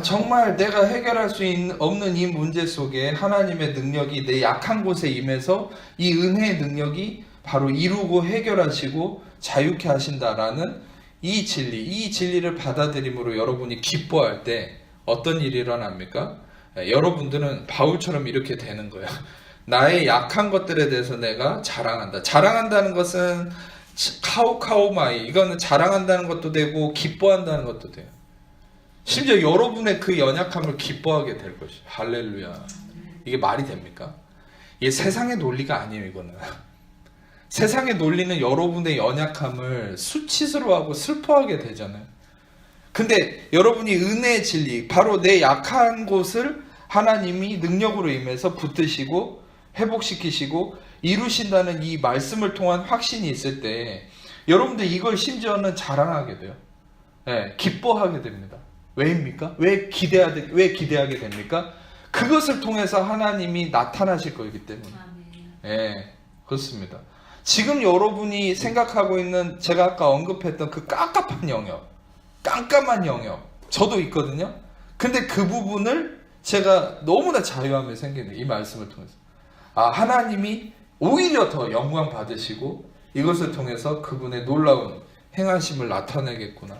정말 내가 해결할 수 없는 이 문제 속에 하나님의 능력이 내 약한 곳에 임해서 이 은혜의 능력이 바로 이루고 해결하시고 자유케 하신다라는 이 진리를 받아들임으로 여러분이 기뻐할 때 어떤 일이 일어납니까? 여러분들은 바울처럼 이렇게 되는 거예요. 나의 약한 것들에 대해서 내가 자랑한다. 자랑한다는 것은 카오카오마이, 이거는 자랑한다는 것도 되고 기뻐한다는 것도 돼요. 심지어 여러분의 그 연약함을 기뻐하게 될 것이에요. 할렐루야. 이게 말이 됩니까? 이게 세상의 논리가 아니에요. 이거는 세상의 논리는 여러분의 연약함을 수치스러워하고 슬퍼하게 되잖아요. 근데 여러분이 은혜의 진리, 바로 내 약한 곳을 하나님이 능력으로 임해서 붙드시고 회복시키시고 이루신다는 이 말씀을 통한 확신이 있을 때 여러분들 이걸 심지어는 자랑하게 돼요. 기뻐하게 됩니다. 왜입니까? 왜 기대하게 됩니까? 그것을 통해서 하나님이 나타나실 거기 때문에. 그렇습니다. 지금 여러분이 생각하고 있는 제가 아까 언급했던 그 깜깜한 영역 저도 있거든요. 근데 그 부분을 제가 너무나 자유함이 생기는 이 말씀을 통해서 하나님이 오히려 더 영광 받으시고 이것을 통해서 그분의 놀라운 행하심을 나타내겠구나.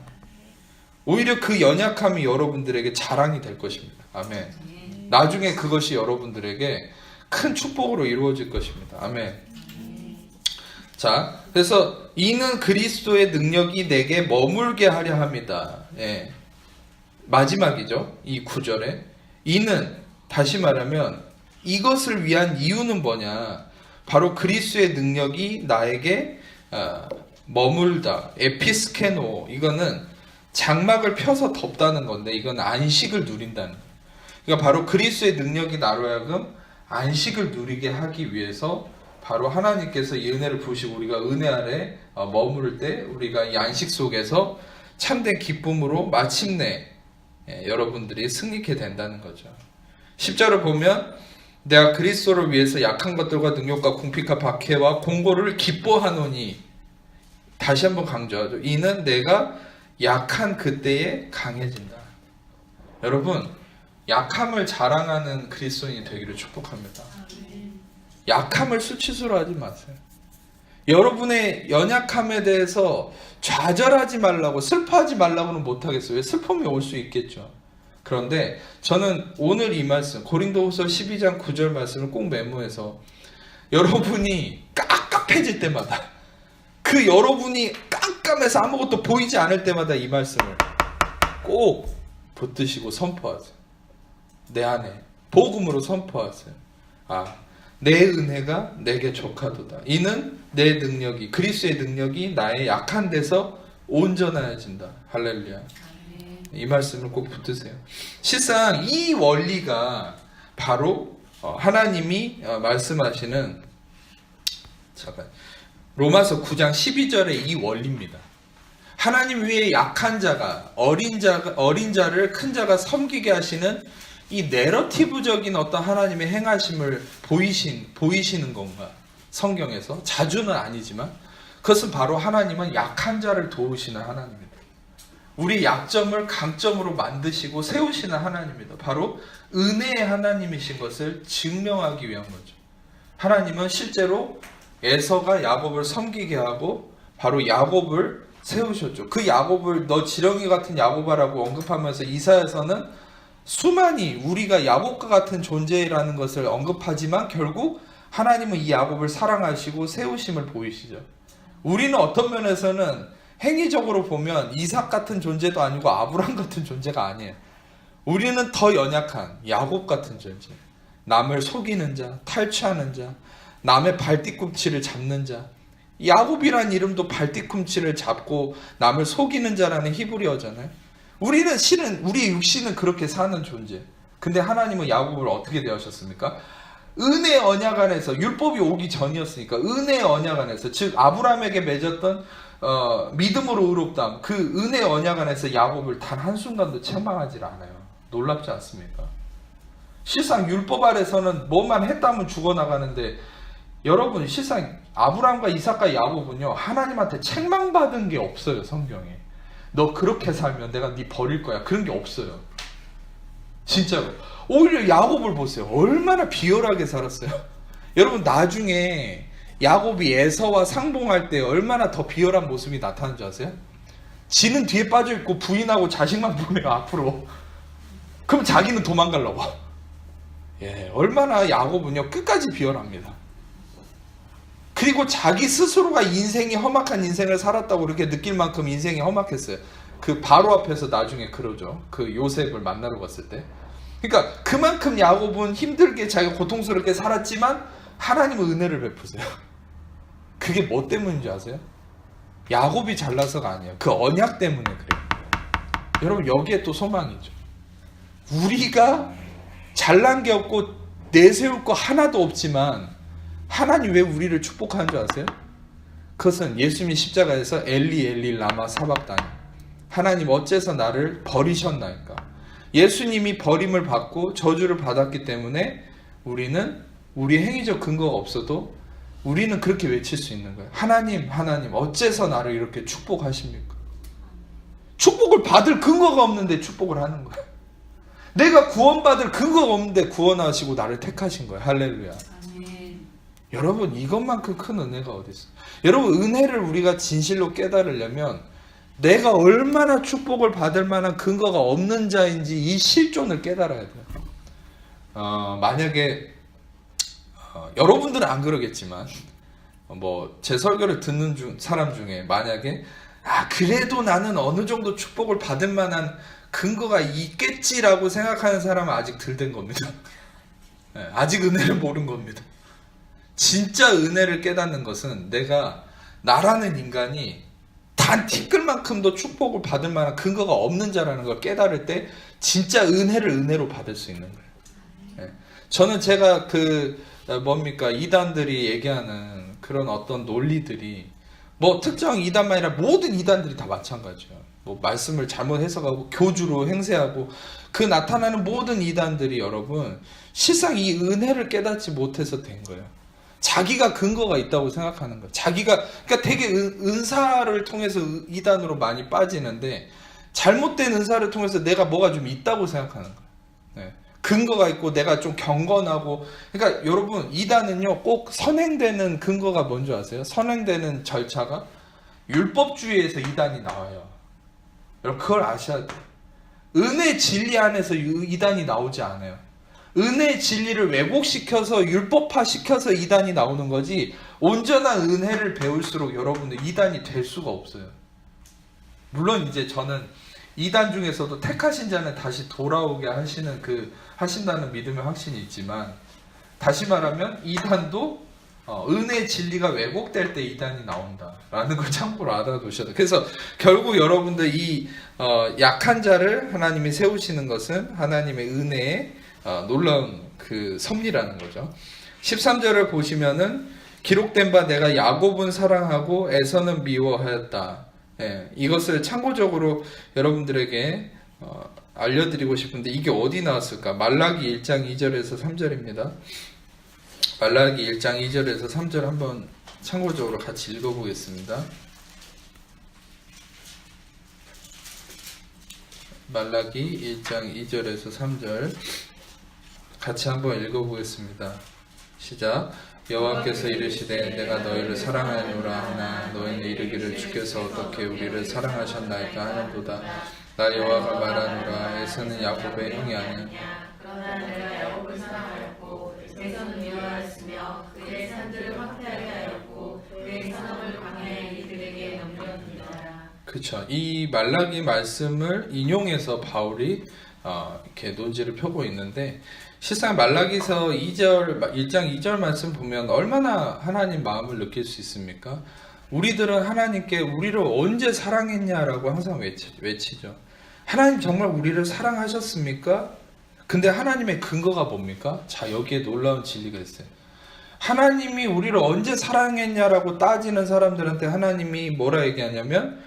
오히려 그 연약함이 여러분들에게 자랑이 될 것입니다. 아멘. 나중에 그것이 여러분들에게 큰 축복으로 이루어질 것입니다. 아멘. 자, 그래서 이는 그리스도의 능력이 내게 머물게 하려 합니다. 마지막이죠. 이 9절에 이는 다시 말하면 이것을 위한 이유는 뭐냐? 바로 그리스도의 능력이 나에게 머물다, 에피스케노, 이거는 장막을 펴서 덮다는 건데 이건 안식을 누린다는 거예요. 그러니까 바로 그리스도의 능력이 나로 하여금 안식을 누리게 하기 위해서 바로 하나님께서 이 은혜를 부으시고 우리가 은혜 아래 머무를 때 우리가 이 안식 속에서 참된 기쁨으로 마침내 여러분들이 승리케 된다는 거죠. 10절을 보면 내가 그리스도를 위해서 약한 것들과 능력과 궁핍과 박해와 공고를 기뻐하노니, 다시 한번 강조하죠. 이는 내가 약한 그때에 강해진다. 여러분, 약함을 자랑하는 그리스도인이 되기를 축복합니다. 약함을 수치스러워 하지 마세요. 여러분의 연약함에 대해서 좌절하지 말라고, 슬퍼하지 말라고는 못하겠어요. 왜? 슬픔이 올 수 있겠죠. 그런데 저는 오늘 이 말씀, 고린도후서 12장 9절 말씀을 꼭 메모해서 여러분이 깝깝해질 때마다, 그 여러분이 깜깜해서 아무것도 보이지 않을 때마다 이 말씀을 꼭 붙드시고 선포하세요. 내 안에 복음으로 선포하세요. 내 은혜가 내게 족하도다. 이는 내 능력이, 그리스도의 능력이 나의 약한 데서 온전하여진다. 할렐루야. 이 말씀을 꼭 붙드세요. 실상 이 원리가 바로 하나님이 말씀하시는, 로마서 9장 12절의 이 원리입니다. 하나님 위에 약한 자가, 어린 자를 큰 자가 섬기게 하시는 이 내러티브적인 어떤 하나님의 행하심을 보이시는 건가? 성경에서 자주는 아니지만 그것은 바로 하나님은 약한 자를 도우시는 하나님입니다. 우리 약점을 강점으로 만드시고 세우시는 하나님입니다. 바로 은혜의 하나님이신 것을 증명하기 위한 거죠. 하나님은 실제로 에서가 야곱을 섬기게 하고 바로 야곱을 세우셨죠. 그 야곱을 너 지렁이 같은 야곱아라고 언급하면서 이사야서는 수많이 우리가 야곱과 같은 존재라는 것을 언급하지만 결국 하나님은 이 야곱을 사랑하시고 세우심을 보이시죠. 우리는 어떤 면에서는 행위적으로 보면 이삭 같은 존재도 아니고 아브람 같은 존재가 아니에요. 우리는 더 연약한 야곱 같은 존재, 남을 속이는 자, 탈취하는 자, 남의 발뒤꿈치를 잡는 자. 야곱이란 이름도 발뒤꿈치를 잡고 남을 속이는 자라는 히브리어잖아요. 우리는 실은 우리의 육신은 그렇게 사는 존재. 근데 하나님은 야곱을 어떻게 대하셨습니까? 은혜의 언약 안에서, 율법이 오기 전이었으니까 은혜의 언약 안에서, 즉 아브라함에게 맺었던 믿음으로 의롭다함, 그 은혜의 언약 안에서 야곱을 단 한순간도 책망하지 않아요. 놀랍지 않습니까? 실상 율법 아래서는 뭐만 했다면 죽어나가는데, 여러분 실상 아브라함과 이삭과 야곱은요 하나님한테 책망받은 게 없어요. 성경에 너 그렇게 살면 내가 네 버릴 거야, 그런 게 없어요. 진짜로. 오히려 야곱을 보세요. 얼마나 비열하게 살았어요. 여러분 나중에 야곱이 에서와 상봉할 때 얼마나 더 비열한 모습이 나타난 줄 아세요? 지는 뒤에 빠져있고 부인하고 자식만 보내요 앞으로. 그럼 자기는 도망가려고. 얼마나 야곱은요 끝까지 비열합니다. 그리고 자기 스스로가 인생이 험악한 인생을 살았다고 그렇게 느낄 만큼 인생이 험악했어요. 그 바로 앞에서 나중에 그러죠. 그 요셉을 만나러 갔을 때. 그러니까 그만큼 야곱은 힘들게 자기가 고통스럽게 살았지만 하나님은 은혜를 베푸세요. 그게 뭐 때문인지 아세요? 야곱이 잘나서가 아니에요. 그 언약 때문에 그래요. 여러분 여기에 또 소망이죠. 우리가 잘난 게 없고 내세울 거 하나도 없지만 하나님 왜 우리를 축복하는 줄 아세요? 그것은 예수님이 십자가에서 엘리 엘리 라마 사박다니, 하나님 어째서 나를 버리셨나이까. 예수님이 버림을 받고 저주를 받았기 때문에 우리는 우리 행위적 근거가 없어도 우리는 그렇게 외칠 수 있는 거예요. 하나님 하나님 어째서 나를 이렇게 축복하십니까? 축복을 받을 근거가 없는데 축복을 하는 거예요. 내가 구원받을 근거가 없는데 구원하시고 나를 택하신 거예요. 할렐루야. 여러분 이것만큼 큰 은혜가 어디 있어요? 여러분 은혜를 우리가 진실로 깨달으려면 내가 얼마나 축복을 받을 만한 근거가 없는 자인지 이 실존을 깨달아야 돼요. 만약에 여러분들은 안 그러겠지만 제 설교를 듣는 사람 중에 만약에 그래도 나는 어느 정도 축복을 받을 만한 근거가 있겠지라고 생각하는 사람은 아직 덜 된 겁니다. 아직 은혜를 모른 겁니다. 진짜 은혜를 깨닫는 것은 내가 나라는 인간이 단 티끌만큼도 축복을 받을 만한 근거가 없는 자라는 걸 깨달을 때 진짜 은혜를 은혜로 받을 수 있는 거예요. 예. 저는 제가 이단들이 얘기하는 그런 어떤 논리들이 뭐 특정 이단만 아니라 모든 이단들이 다 마찬가지예요. 뭐 말씀을 잘못 해석하고 교주로 행세하고 그 나타나는 모든 이단들이 여러분 실상 이 은혜를 깨닫지 못해서 된 거예요. 자기가 근거가 있다고 생각하는 거예요. 그러니까 되게 은사를 통해서 이단으로 많이 빠지는데 잘못된 은사를 통해서 내가 뭐가 좀 있다고 생각하는 거예요. 네. 근거가 있고 내가 좀 경건하고 그러니까 여러분 이단은요 꼭 선행되는 근거가 뭔지 아세요? 선행되는 절차가 율법주의에서 이단이 나와요. 여러분 그걸 아셔야 돼요. 은혜 진리 안에서 이단이 나오지 않아요. 은혜 진리를 왜곡시켜서 율법화시켜서 이단이 나오는 거지 온전한 은혜를 배울수록 여러분들 이단이 될 수가 없어요. 물론 이제 저는 이단 중에서도 택하신 자는 다시 돌아오게 하신다는 믿음의 확신이 있지만 다시 말하면 이단도 은혜 진리가 왜곡될 때 이단이 나온다라는 걸 참고로 알아두셔야 돼요. 그래서 결국 여러분들 이 약한 자를 하나님이 세우시는 것은 하나님의 은혜의 놀라운 그 섭리라는 거죠. 13절을 보시면은 기록된 바 내가 야곱은 사랑하고 에서는 미워하였다. 예, 이것을 참고적으로 여러분들에게 알려드리고 싶은데 이게 어디 나왔을까? 말라기 1장 2절에서 3절입니다. 말라기 1장 2절에서 3절 한번 참고적으로 같이 읽어보겠습니다. 말라기 1장 2절에서 3절 같이 한번 읽어보겠습니다. 시작. 여호와께서 이르시되 내가 너희를 사랑하노라 하나 너희는 이르기를 주께서 어떻게 우리를 사랑하셨나이까 하는도다. 나 여호와가 말하노라 에서는 야곱의 형이 아니냐. 그러나 내가 야곱을 사랑하였고 에서는 미워하였으며 그의 산들을 확대하게 하였고 그의 산업을 광야의 이들에게 넘겼느니라. 그렇죠. 이 말라기 말씀을 인용해서 바울이 이렇게 논지를 펴고 있는데 실상 말라기서 1장 2절 말씀 보면 얼마나 하나님 마음을 느낄 수 있습니까? 우리들은 하나님께 우리를 언제 사랑했냐라고 항상 외치죠. 하나님 정말 우리를 사랑하셨습니까? 근데 하나님의 근거가 뭡니까? 자, 여기에 놀라운 진리가 있어요. 하나님이 우리를 언제 사랑했냐라고 따지는 사람들한테 하나님이 뭐라 얘기하냐면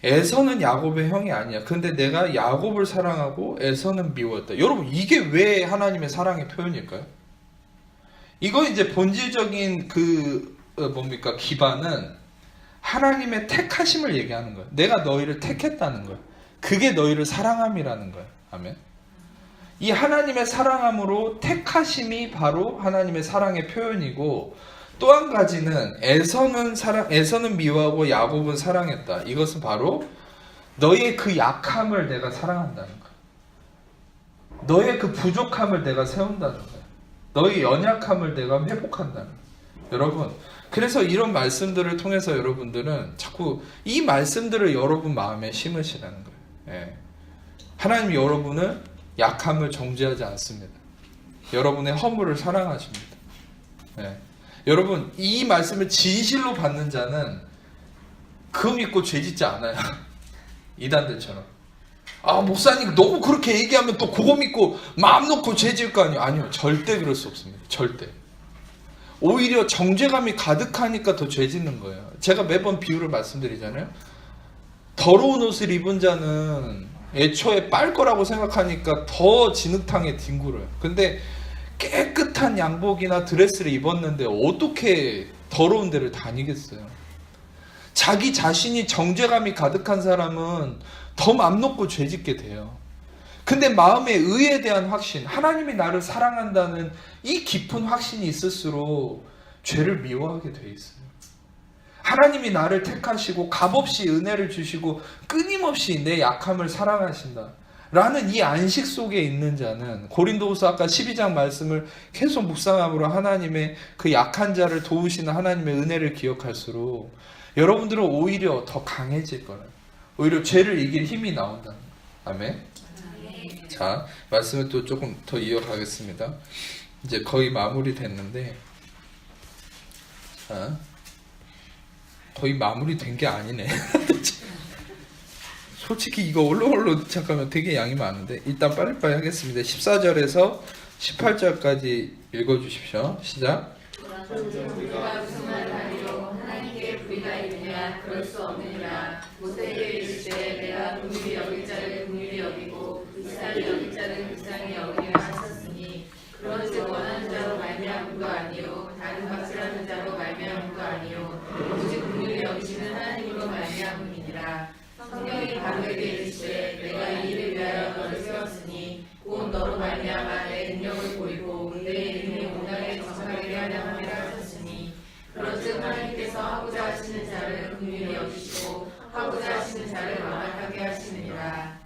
에서는 야곱의 형이 아니야. 근데 내가 야곱을 사랑하고 에서는 미웠다. 여러분 이게 왜 하나님의 사랑의 표현일까요? 이거 이제 본질적인 기반은 하나님의 택하심을 얘기하는 거예요. 내가 너희를 택했다는 거예요. 그게 너희를 사랑함이라는 거예요. 아멘. 이 하나님의 사랑함으로 택하심이 바로 하나님의 사랑의 표현이고 또 한 가지는 에서는 미워하고 야곱은 사랑했다. 이것은 바로 너의 그 약함을 내가 사랑한다는 거야. 너의 그 부족함을 내가 세운다는 거야. 너의 연약함을 내가 회복한다는 거야. 여러분, 그래서 이런 말씀들을 통해서 여러분들은 자꾸 이 말씀들을 여러분 마음에 심으시라는 거예요. 예. 하나님이 여러분을 약함을 정죄하지 않습니다. 여러분의 허물을 사랑하십니다. 예. 여러분 이 말씀을 진실로 받는 자는 그거 믿고 죄짓지 않아요. 이단들처럼 목사님 너무 그렇게 얘기하면 또 그거 믿고 마음 놓고 죄질 거 아니에요. 아니요, 절대 그럴 수 없습니다. 절대. 오히려 정죄감이 가득하니까 더 죄짓는 거예요. 제가 매번 비유를 말씀드리잖아요. 더러운 옷을 입은 자는 애초에 빨 거라고 생각하니까 더 진흙탕에 뒹굴어요. 근데 깨끗한 양복이나 드레스를 입었는데 어떻게 더러운 데를 다니겠어요? 자기 자신이 정죄감이 가득한 사람은 더 맘 놓고 죄짓게 돼요. 근데 마음에 의에 대한 확신, 하나님이 나를 사랑한다는 이 깊은 확신이 있을수록 죄를 미워하게 돼 있어요. 하나님이 나를 택하시고 값없이 은혜를 주시고 끊임없이 내 약함을 사랑하신다 라는 이 안식 속에 있는 자는 고린도후서 아까 12장 말씀을 계속 묵상함으로 하나님의 그 약한 자를 도우시는 하나님의 은혜를 기억할수록 여러분들은 오히려 더 강해질 거예요. 오히려 죄를 이길 힘이 나온다. 아멘. 자, 말씀을 또 조금 더 이어가겠습니다. 이제 거의 마무리 됐는데, 자, 거의 마무리된 게 아니네. 솔직히 이거 올로 잠깐만 되게 양이 많은데 일단 빨리빨리 하겠습니다. 14절에서 18절까지 읽어주십시오. 시작. 우리가 무슨 말을 하리요 하나님께 불의가 있느냐 그럴 수 없느니라. 모세에게 이르시되 내가 긍휼히 여길 자를 긍휼히 여기고 불쌍히 여길 자를 불쌍히 여기려 하셨으니 그런즉 원하는 자로 말미암은 거 아니요 다른 박질하는 자로 말미암은 거 아니요 오직 긍휼히 여기시는 하나님으로 말미암음이니라. 성령이 바로에게 이르시되 내가 이 일을 위하여 너를 세웠으니 곧 너로 말미암아 내 능력을 보이고 내 이름이 온당에 정착하게 하려 함이라 하셨으니 그런즉 하나님께서 하고자 하시는 자를 긍휼히 여기시고 하고자 하시는 자를 완악하게 하시느니라.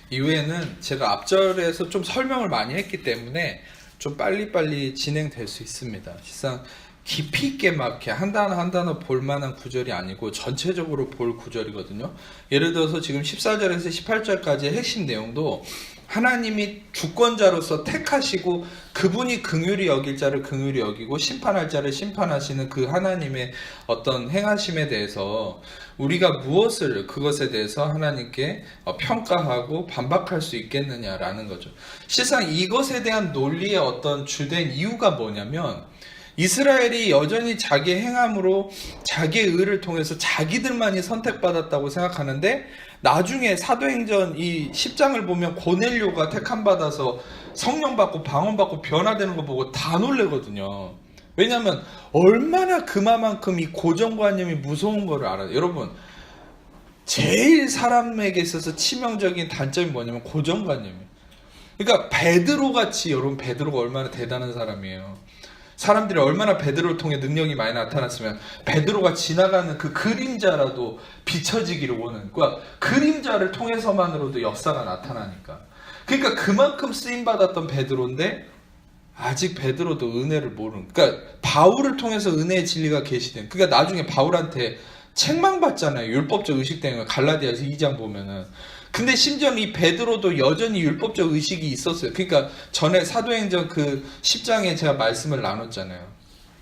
이후에는 제가 앞절에서 좀 설명을 많이 했기 때문에 좀 빨리빨리 진행될 수 있습니다. 실상 깊이 있게 막 이렇게 한 단어 한 단어 볼 만한 구절이 아니고 전체적으로 볼 구절이거든요. 예를 들어서 지금 14절에서 18절까지의 핵심 내용도 하나님이 주권자로서 택하시고 그분이 긍휼히 여길 자를 긍휼히 여기고 심판할 자를 심판하시는 그 하나님의 어떤 행하심에 대해서 우리가 무엇을 그것에 대해서 하나님께 평가하고 반박할 수 있겠느냐라는 거죠. 실상 이것에 대한 논리의 어떤 주된 이유가 뭐냐면 이스라엘이 여전히 자기 행함으로 자기의 의를 통해서 자기들만이 선택받았다고 생각하는데 나중에 사도행전 이 10장을 보면 고넬료가 택함받아서 성령받고 방언받고 변화되는 거 보고 다 놀래거든요. 왜냐하면 얼마나 그만큼 이 고정관념이 무서운 거를 알아요. 여러분 제일 사람에게 있어서 치명적인 단점이 뭐냐면 고정관념이에요. 그러니까 베드로같이 여러분 베드로가 얼마나 대단한 사람이에요. 사람들이 얼마나 베드로를 통해 능력이 많이 나타났으면 베드로가 지나가는 그 그림자라도 비춰지기를 원하는 그러니까 그림자를 통해서만으로도 역사가 나타나니까 그러니까 그만큼 쓰임받았던 베드로인데 아직 베드로도 은혜를 모르는 그러니까 바울을 통해서 은혜의 진리가 계시된 그러니까 나중에 바울한테 책망받잖아요. 율법적 의식 때문에 갈라디아서 2장 보면은 근데 심지어 이 베드로도 여전히 율법적 의식이 있었어요. 그러니까 전에 사도행전 그 10장에 제가 말씀을 나눴잖아요.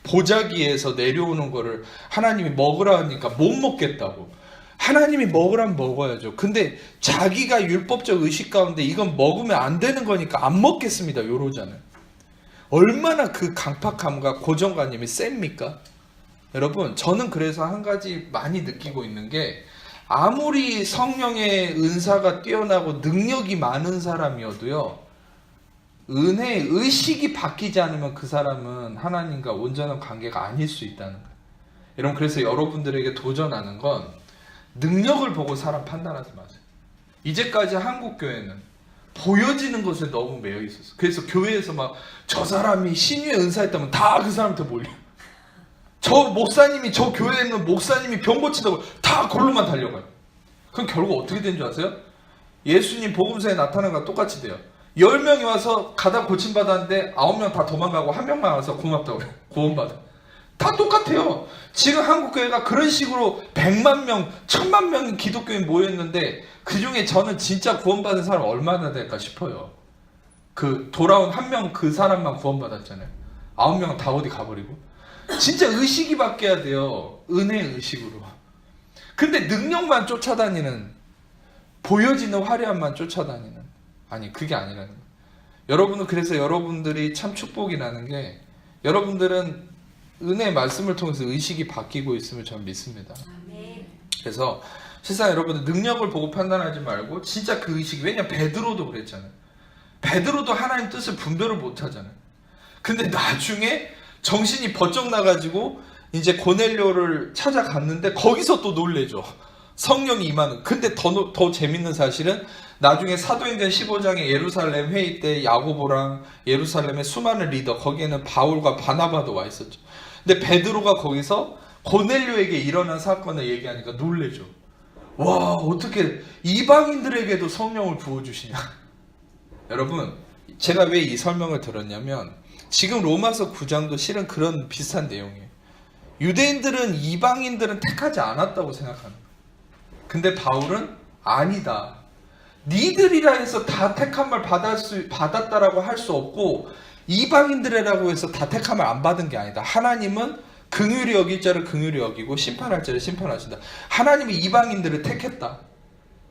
보자기에서 내려오는 거를 하나님이 먹으라 하니까 못 먹겠다고. 하나님이 먹으라면 먹어야죠. 근데 자기가 율법적 의식 가운데 이건 먹으면 안 되는 거니까 안 먹겠습니다. 요러잖아요. 얼마나 그 강팍함과 고정관념이 셉니까? 여러분 저는 그래서 한 가지 많이 느끼고 있는 게 아무리 성령의 은사가 뛰어나고 능력이 많은 사람이어도요 은혜의 의식이 바뀌지 않으면 그 사람은 하나님과 온전한 관계가 아닐 수 있다는 거예요. 여러분 그래서 여러분들에게 도전하는 건 능력을 보고 사람 판단하지 마세요. 이제까지 한국교회는 보여지는 것에 너무 매여 있었어요. 그래서 교회에서 막 저 사람이 신유의 은사했다면 다 그 사람한테 몰려. 저 목사님이 저 교회에 있는 목사님이 병 고친다고 다 걸로만 달려가요. 그럼 결국 어떻게 된 줄 아세요? 예수님 복음서에 나타난 거랑 똑같이 돼요. 10명이 와서 가다 고침받았는데 9명 다 도망가고 1명만 와서 고맙다고 그래요. 구원받아. 다 똑같아요. 지금 한국교회가 그런 식으로 100만 명, 1000만 명 기독교인 모였는데 그 중에 저는 진짜 구원받은 사람 얼마나 될까 싶어요. 그 돌아온 1명 그 사람만 구원받았잖아요. 9명은 다 어디 가버리고. 진짜 의식이 바뀌어야 돼요. 은혜의 의식으로. 근데 능력만 쫓아다니는 보여지는 화려함만 쫓아다니는 아니 그게 아니라는 거예요. 여러분은 그래서 여러분들이 참 축복이 나는 게 여러분들은 은혜의 말씀을 통해서 의식이 바뀌고 있음을 저는 믿습니다. 그래서 세상 여러분들 능력을 보고 판단하지 말고 진짜 그 의식이 왜냐면 베드로도 그랬잖아요. 베드로도 하나님 뜻을 분별을 못하잖아요. 근데 나중에 정신이 번쩍 나가지고 이제 고넬료를 찾아갔는데 거기서 또 놀래죠. 성령이 임하는. 근데 더 재밌는 사실은 나중에 사도행전 15장에 예루살렘 회의 때 야고보랑 예루살렘의 수많은 리더 거기에는 바울과 바나바도 와 있었죠. 근데 베드로가 거기서 고넬료에게 일어난 사건을 얘기하니까 놀래죠. 와 어떻게 이방인들에게도 성령을 부어주시냐. 여러분 제가 왜 이 설명을 들었냐면 지금 로마서 9장도 실은 그런 비슷한 내용이에요. 유대인들은 이방인들은 택하지 않았다고 생각하는 거예요. 근데 바울은 아니다. 니들이라 해서 다 택함을 받았다라고 할 수 없고 이방인들이라고 해서 다 택함을 안 받은 게 아니다. 하나님은 긍휼히 여길 자를 긍휼히 여기고 심판할 자를 심판하신다. 하나님이 이방인들을 택했다.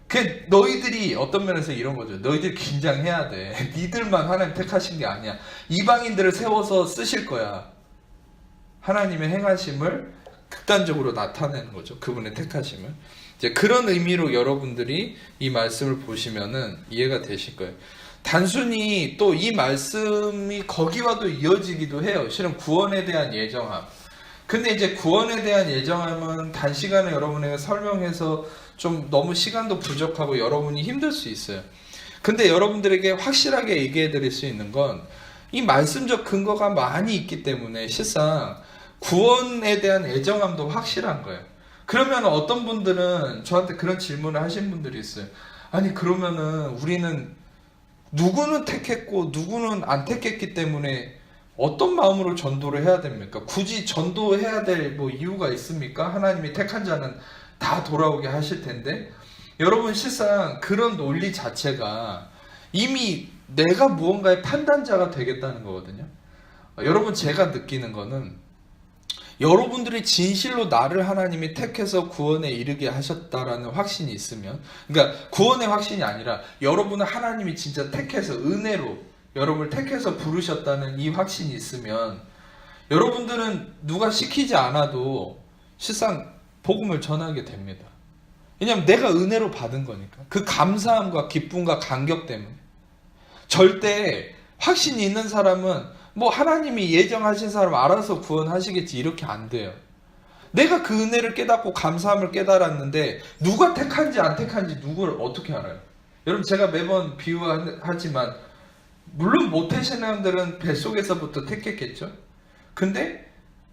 그 너희들이 어떤 면에서 이런 거죠. 너희들 긴장해야 돼. 니들만 하나님 택하신 게 아니야. 이방인들을 세워서 쓰실 거야. 하나님의 행하심을 극단적으로 나타내는 거죠. 그분의 택하심을. 이제 그런 의미로 여러분들이 이 말씀을 보시면은 이해가 되실 거예요. 단순히 또 이 말씀이 거기와도 이어지기도 해요. 실은 구원에 대한 예정함. 근데 이제 구원에 대한 예정함은 단시간에 여러분에게 설명해서 좀 너무 시간도 부족하고 여러분이 힘들 수 있어요. 근데 여러분들에게 확실하게 얘기해 드릴 수 있는 건 이 말씀적 근거가 많이 있기 때문에 실상 구원에 대한 애정함도 확실한 거예요. 그러면 어떤 분들은 저한테 그런 질문을 하신 분들이 있어요. 아니 그러면은 우리는 누구는 택했고 누구는 안 택했기 때문에 어떤 마음으로 전도를 해야 됩니까? 굳이 전도해야 될 뭐 이유가 있습니까? 하나님이 택한 자는 다 돌아오게 하실 텐데. 여러분 실상 그런 논리 자체가 이미 내가 무언가의 판단자가 되겠다는 거거든요. 여러분 제가 느끼는 거는 여러분들이 진실로 나를 하나님이 택해서 구원에 이르게 하셨다라는 확신이 있으면, 그러니까 구원의 확신이 아니라 여러분을 하나님이 진짜 택해서 은혜로 여러분을 택해서 부르셨다는 이 확신이 있으면 여러분들은 누가 시키지 않아도 실상 복음을 전하게 됩니다. 왜냐하면 내가 은혜로 받은 거니까. 그 감사함과 기쁨과 감격 때문에. 절대 확신이 있는 사람은 뭐 하나님이 예정하신 사람 알아서 구원하시겠지 이렇게 안 돼요. 내가 그 은혜를 깨닫고 감사함을 깨달았는데 누가 택한지 안 택한지 누구를 어떻게 알아요? 여러분 제가 매번 비유하지만 물론 모태신 사람들은 뱃속에서부터 택했겠죠. 근데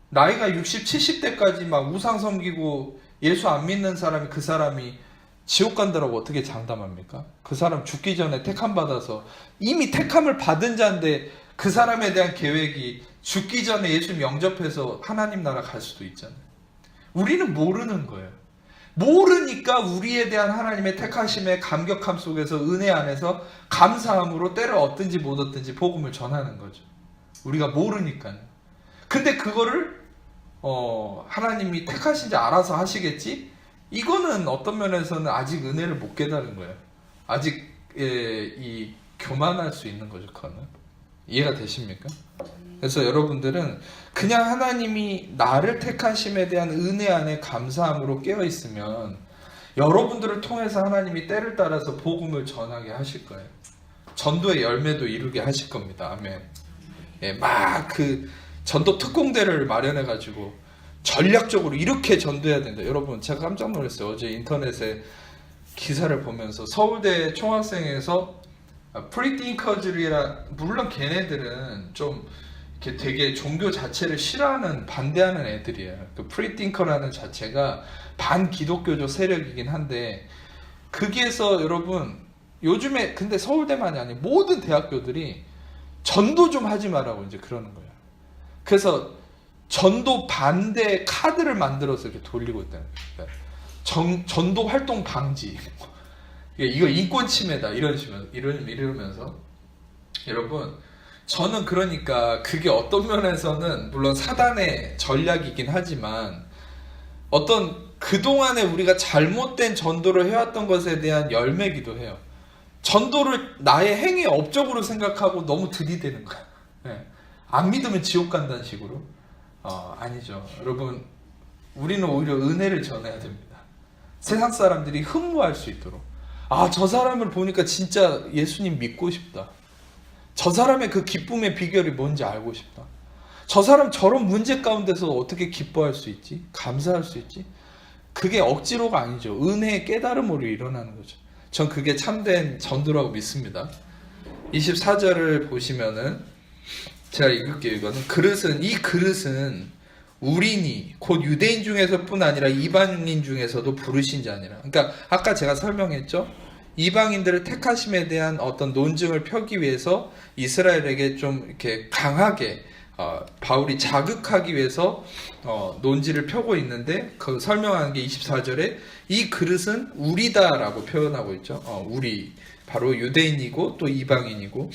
나이가 60, 70대까지 막 우상 섬기고 예수 안 믿는 사람이 그 사람이 지옥 간다라고 어떻게 장담합니까? 그 사람 죽기 전에 택함 받아서 이미 택함을 받은 자인데 그 사람에 대한 계획이 죽기 전에 예수 영접해서 하나님 나라 갈 수도 있잖아요. 우리는 모르는 거예요. 모르니까 우리에 대한 하나님의 택하심의 감격함 속에서 은혜 안에서 감사함으로 때를 얻든지 못 얻든지 복음을 전하는 거죠. 우리가 모르니까요. 근데 그거를 하나님이 택하신 자 알아서 하시겠지? 이거는 어떤 면에서는 아직 은혜를 못 깨달은 거예요. 아직 이 교만할 수 있는 거죠. 그거는. 이해가 되십니까? 그래서 여러분들은 그냥 하나님이 나를 택하심에 대한 은혜 안에 감사함으로 깨어있으면 여러분들을 통해서 하나님이 때를 따라서 복음을 전하게 하실 거예요. 전도의 열매도 이루게 하실 겁니다. 아멘. 예, 막 그 전도 특공대를 마련해가지고 전략적으로 이렇게 전도해야 된다. 여러분 제가 깜짝 놀랐어요. 어제 인터넷에 기사를 보면서 서울대 총학생에서 프리팅커즈리라, 물론 걔네들은 좀 이렇게 되게 종교 자체를 싫어하는 반대하는 애들이에요. 그 프리팅커라는 자체가 반기독교적 세력이긴 한데 거기에서 여러분 요즘에 근데 서울대만이 아니고 모든 대학교들이 전도 좀 하지 말라고 이제 그러는 거예요. 그래서 전도 반대 카드를 만들어서 이렇게 돌리고 있다는 거예요. 전도 활동 방지. 이거 인권 침해다. 이러면서. 여러분, 저는 그러니까 그게 어떤 면에서는 물론 사단의 전략이긴 하지만 어떤 그동안에 우리가 잘못된 전도를 해왔던 것에 대한 열매기도 해요. 전도를 나의 행위의 업적으로 생각하고 너무 들이대는 거야. 네. 안 믿으면 지옥 간다는 식으로. 아니죠. 여러분, 우리는 오히려 은혜를 전해야 됩니다. 세상 사람들이 흠모할 수 있도록. 저 사람을 보니까 진짜 예수님 믿고 싶다. 저 사람의 그 기쁨의 비결이 뭔지 알고 싶다. 저 사람 저런 문제 가운데서 어떻게 기뻐할 수 있지? 감사할 수 있지? 그게 억지로가 아니죠. 은혜의 깨달음으로 일어나는 거죠. 전 그게 참된 전도라고 믿습니다. 24절을 보시면은 제가 읽을게요. 이거는 이 그릇은 우리니 곧 유대인 중에서뿐 아니라 이방인 중에서도 부르신 자니라. 그러니까 아까 제가 설명했죠. 이방인들을 택하심에 대한 어떤 논증을 펴기 위해서 이스라엘에게 좀 이렇게 강하게 바울이 자극하기 위해서 논지를 펴고 있는데 그 설명하는 게 24절에 이 그릇은 우리다라고 표현하고 있죠. 우리 바로 유대인이고 또 이방인이고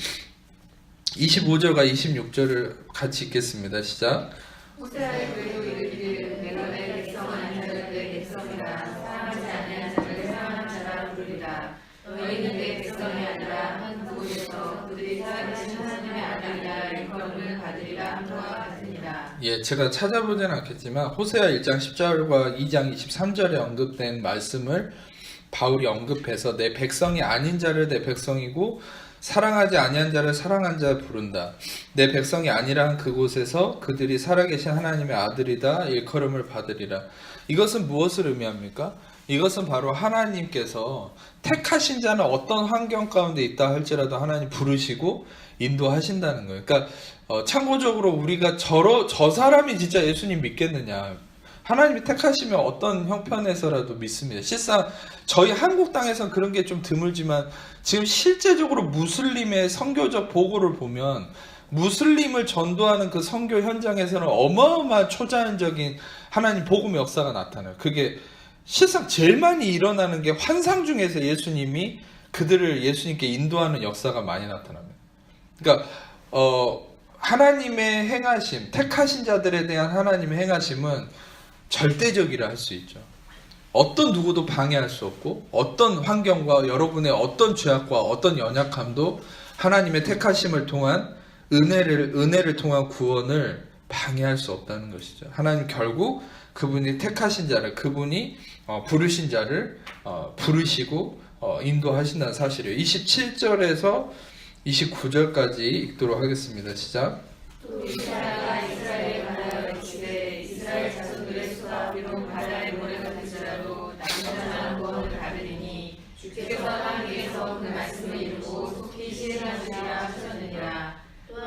25절과 26절을 같이 읽겠습니다. 시작. 호세아의 그에도 이르기를 내가 내 백성을 아닌 자를 내 백성이라 사랑하지 아니한 자를 사랑하는 자라 부르리라. 너희는 내 백성이 아니라 한 그곳에서 그들이 살아계신 하나님의 아들이라 일컬음을 받으리라 함과 같으니라. 예, 제가 찾아보진 않겠지만 호세아 1장 10절과 2장 23절에 언급된 말씀을 바울이 언급해서 내 백성이 아닌 자를 내 백성이고 사랑하지 아니한 자를 사랑한 자 부른다. 내 백성이 아니라 그곳에서 그들이 살아계신 하나님의 아들이다 일컬음을 받으리라. 이것은 무엇을 의미합니까? 이것은 바로 하나님께서 택하신 자는 어떤 환경 가운데 있다 할지라도 하나님 부르시고 인도하신다는 거예요. 그러니까 참고적으로 우리가 저 사람이 진짜 예수님 믿겠느냐, 하나님이 택하시면 어떤 형편에서라도 믿습니다. 실상 저희 한국 땅에서는 그런 게 좀 드물지만 지금 실제적으로 무슬림의 선교적 보고를 보면 무슬림을 전도하는 그 선교 현장에서는 어마어마한 초자연적인 하나님 복음의 역사가 나타나요. 그게 실상 제일 많이 일어나는 게 환상 중에서 예수님이 그들을 예수님께 인도하는 역사가 많이 나타납니다. 그러니까 하나님의 행하심, 택하신 자들에 대한 하나님의 행하심은 절대적이라 할 수 있죠. 어떤 누구도 방해할 수 없고 어떤 환경과 여러분의 어떤 죄악과 어떤 연약함도 하나님의 택하심을 통한 은혜를 통한 구원을 방해할 수 없다는 것이죠. 하나님 결국 그분이 택하신 자를, 그분이 부르신 자를 부르시고 인도하신다는 사실이에요. 27절에서 29절까지 읽도록 하겠습니다. 시작. 또 이사야가 이스라엘에 관하여 외치되 이스라엘 자손들의 수가 비록 바다의 모래 같을지라도 남자는 구원을 받으리니 주께서 땅 위에서 그 말씀을 이루고 속히 실행하시리라 하셨느니라.